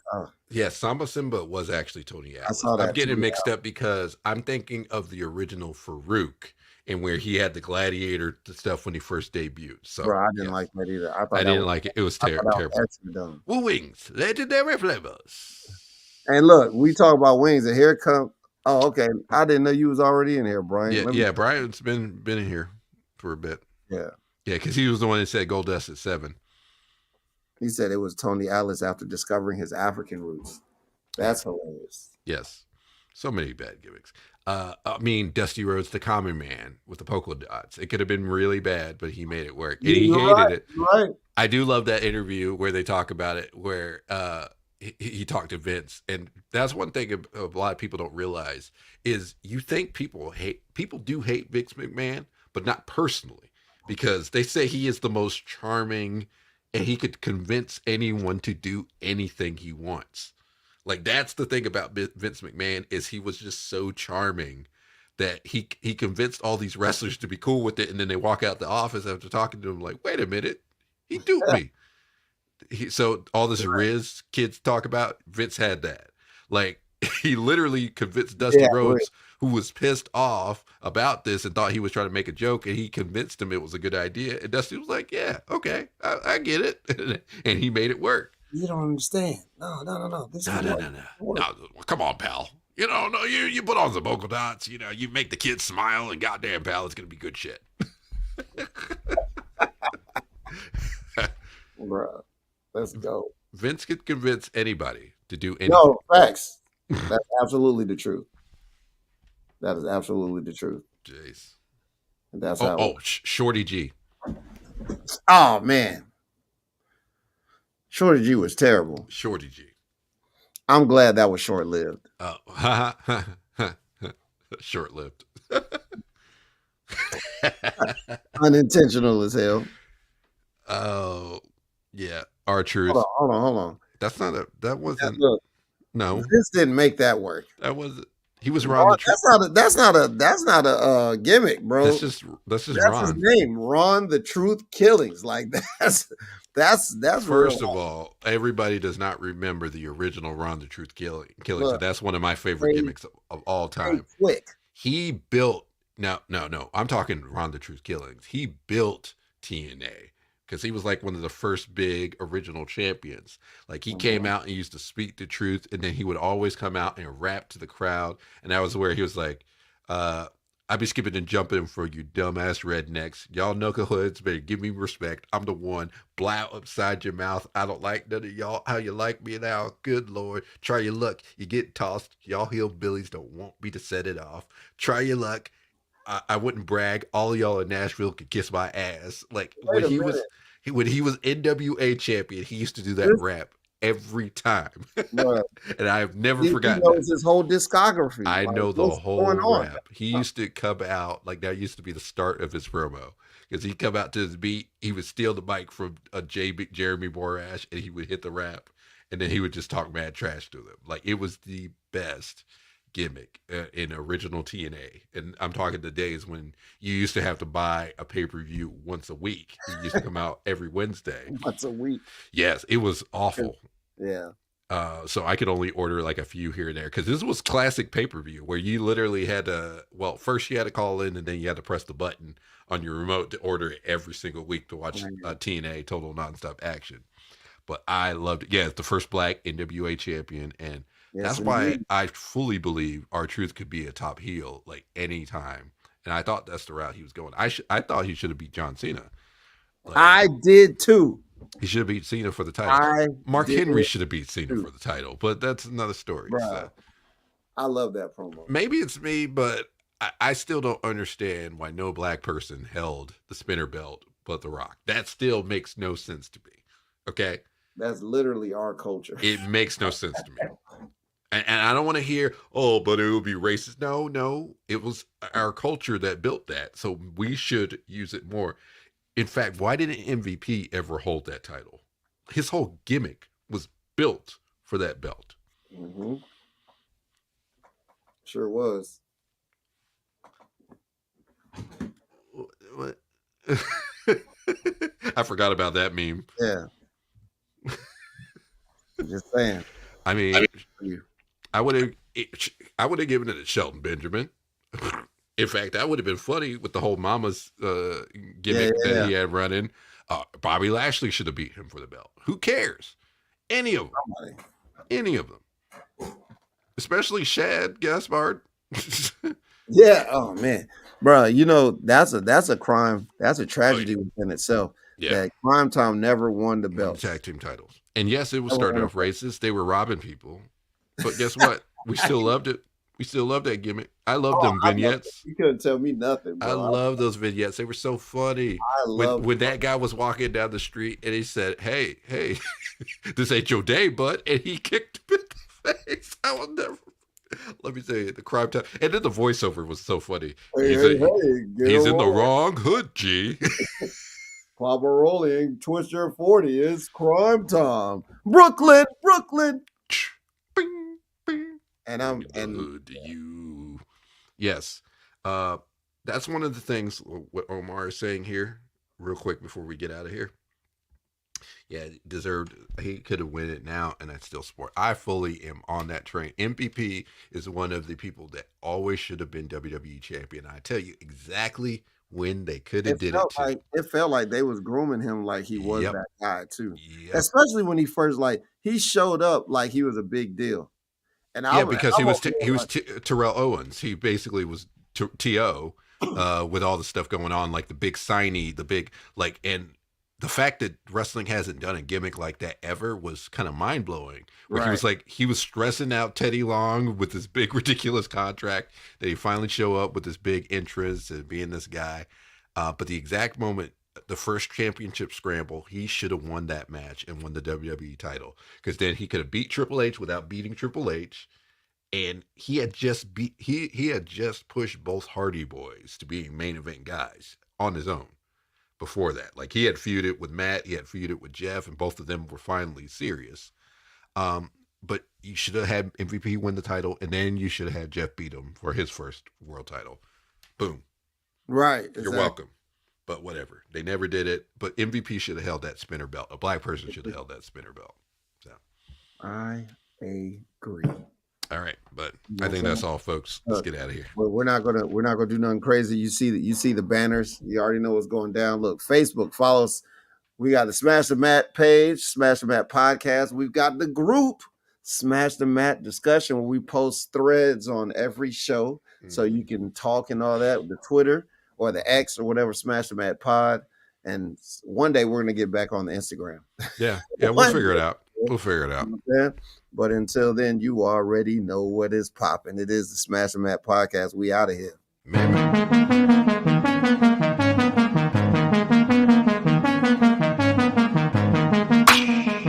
Yeah, Samba Simba was actually Tony Atlas. saw I'm that getting too, it mixed up because I'm thinking of the original Farouk and where he had the gladiator stuff when he first debuted. So, bro, I didn't yes. like that either. I thought I that didn't was like it. It was I thought that was terrible. extra dumb. Woo wings, legendary flavors. And look, we talk about wings, and here come. Oh, okay. I didn't know you was already in here, Brian. Yeah, Brian's been in here for a bit. Yeah. Yeah, because he was the one that said Gold Dust at 7. He said it was Tony Atlas after discovering his African roots. That's hilarious. Yes. So many bad gimmicks. I mean, Dusty Rhodes, the common man with the polka dots. It could have been really bad, but he made it work. And he hated it. Right. I do love that interview where they talk about it, where he talked to Vince. And that's one thing a lot of people don't realize is you think people do hate Vince McMahon, but not personally, because they say he is the most charming and he could convince anyone to do anything he wants. Like that's the thing about Vince McMahon is he was just so charming that he convinced all these wrestlers to be cool with it, and then they walk out the office after talking to him like, wait a minute, he duped me. So all this Riz kids talk about, Vince had that. Like he literally convinced Dusty Rhodes, who was pissed off about this and thought he was trying to make a joke, and he convinced him it was a good idea. And Dusty was like, yeah, okay, I get it. And he made it work. You don't understand. No. This No, come on, pal. You know, no, you put on the vocal dots, you know, you make the kids smile, and goddamn, pal, it's going to be good shit. Bro, let's go. Vince could convince anybody to do anything. No, facts. That's absolutely the truth. That is absolutely the truth. Jeez. And that's how. Shorty G. Oh, man. Shorty G was terrible. Shorty G. I'm glad that was short lived. Short lived. Unintentional as hell. Oh, yeah. R-Truth. Hold on. That wasn't. Look, no. This didn't make that work. That was. He was Ron the Truth. That's not a gimmick, bro. That's just Ron. His name, Ron the Truth Killings. Like that's First of all, everybody does not remember the original Ron the Truth Killings. So that's one of my favorite gimmicks of all time. Quick. He built no. I'm talking Ron the Truth Killings. He built TNA because he was like one of the first big original champions. Like he came out and used to speak the truth, and then he would always come out and rap to the crowd. And that was where he was like, I be skipping and jumping for you dumbass rednecks. Y'all knuckleheads better give me respect. I'm the one. Blow upside your mouth. I don't like none of y'all. How you like me now? Good Lord. Try your luck. You get tossed. Y'all hillbillies don't want me to set it off. Try your luck. I wouldn't brag. All of y'all in Nashville could kiss my ass. Like when he was NWA champion, he used to do that rap every time. And I've never forgotten he knows his whole discography. I know the whole rap. He used to come out like that used to be the start of his promo. Because he'd come out to his beat, he would steal the mic from Jeremy Borash, and he would hit the rap, and then he would just talk mad trash to them. Like it was the best gimmick in original TNA. And I'm talking the days when you used to have to buy a pay-per-view once a week. He used to come out every Wednesday. Once a week. Yes, it was awful. Yeah. So I could only order like a few here and there because this was classic pay-per-view where you literally had to, well, first you had to call in and then you had to press the button on your remote to order it every single week to watch TNA Total Nonstop Action. But I loved it. Yeah, it's the first black NWA champion, and that's why I fully believe R-Truth could be a top heel like anytime. And I thought that's the route he was going. I thought he should have beat John Cena. Like, I did too. He should have beat Cena for the title. Mark Henry should have beat Cena for the title, but that's another story. So. I love that promo. Maybe it's me, but I still don't understand why no black person held the spinner belt but The Rock. That still makes no sense to me. Okay? That's literally our culture. It makes no sense to me. And I don't want to hear, oh, but it would be racist. No. It was our culture that built that. So we should use it more. In fact, why didn't MVP ever hold that title? His whole gimmick was built for that belt. Mm-hmm. Sure was. What? I forgot about that meme. Yeah. Just saying. I mean, I would have given it to Shelton Benjamin. In fact, that would have been funny with the whole Mama's gimmick that he had running. Bobby Lashley should have beat him for the belt. Who cares? Any of them. Any of them. Especially Shad Gaspard. Yeah. Oh man, bro. You know that's a crime. That's a tragedy within itself. Yeah. That Crime Time never won the belt. Tag team titles. And yes, it was started off racist. They were robbing people. But guess what? We still loved it. We still love that gimmick. I love them vignettes. You couldn't tell me nothing, bro. I love those vignettes. They were so funny. I love when that guy was walking down the street and he said, hey, this ain't your day, bud. And he kicked him in the face. I will never. Let me tell you, the Crime Time. And then the voiceover was so funny. He's in the wrong hood, G. Papa Rolling, Twister 40 is Crime Time. Brooklyn. Bing, bing. And you. Yes. That's one of the things what Omar is saying here, real quick before we get out of here. Yeah, deserved. He could have won it now, and that's still sport. I fully am on that train. MVP is one of the people that always should have been WWE champion. I tell you exactly when they could have did it too. It felt like they was grooming him like he was that guy too. Yep. Especially when he first he showed up like he was a big deal. And because he was Terrell Owens. He basically was T.O. With all the stuff going on, like the big signee, and the fact that wrestling hasn't done a gimmick like that ever was kind of mind blowing. Where he was stressing out Teddy Long with this big ridiculous contract that he finally show up with this big interest and being this guy. But the exact moment, the first championship scramble, he should have won that match and won the WWE title, because then he could have beat Triple H without beating Triple H. And he had just he had just pushed both Hardy Boys to being main event guys on his own. Before that, like he had feuded with Matt, he had feuded with Jeff, and both of them were finally serious. But you should have had MVP win the title, and then you should have had Jeff beat him for his first world title. Boom. Right. You're welcome. But whatever. They never did it. But MVP should have held that spinner belt. A black person should have held that spinner belt. So I agree. All right, but I think that's all, folks. Let's get out of here. Well, we're not gonna do nothing crazy. You see the banners. You already know what's going down. Look, Facebook, follow us. We got the Smash the Mat page, Smash the Mat podcast. We've got the group Smash the Mat discussion, where we post threads on every show, so you can talk and all that. The Twitter or the X or whatever, Smash the Mat pod. And one day we're gonna get back on the Instagram. Yeah, we'll figure it out. We'll figure it out. But until then, you already know what is popping. It is the Smash the Mat podcast. We out of here. Man.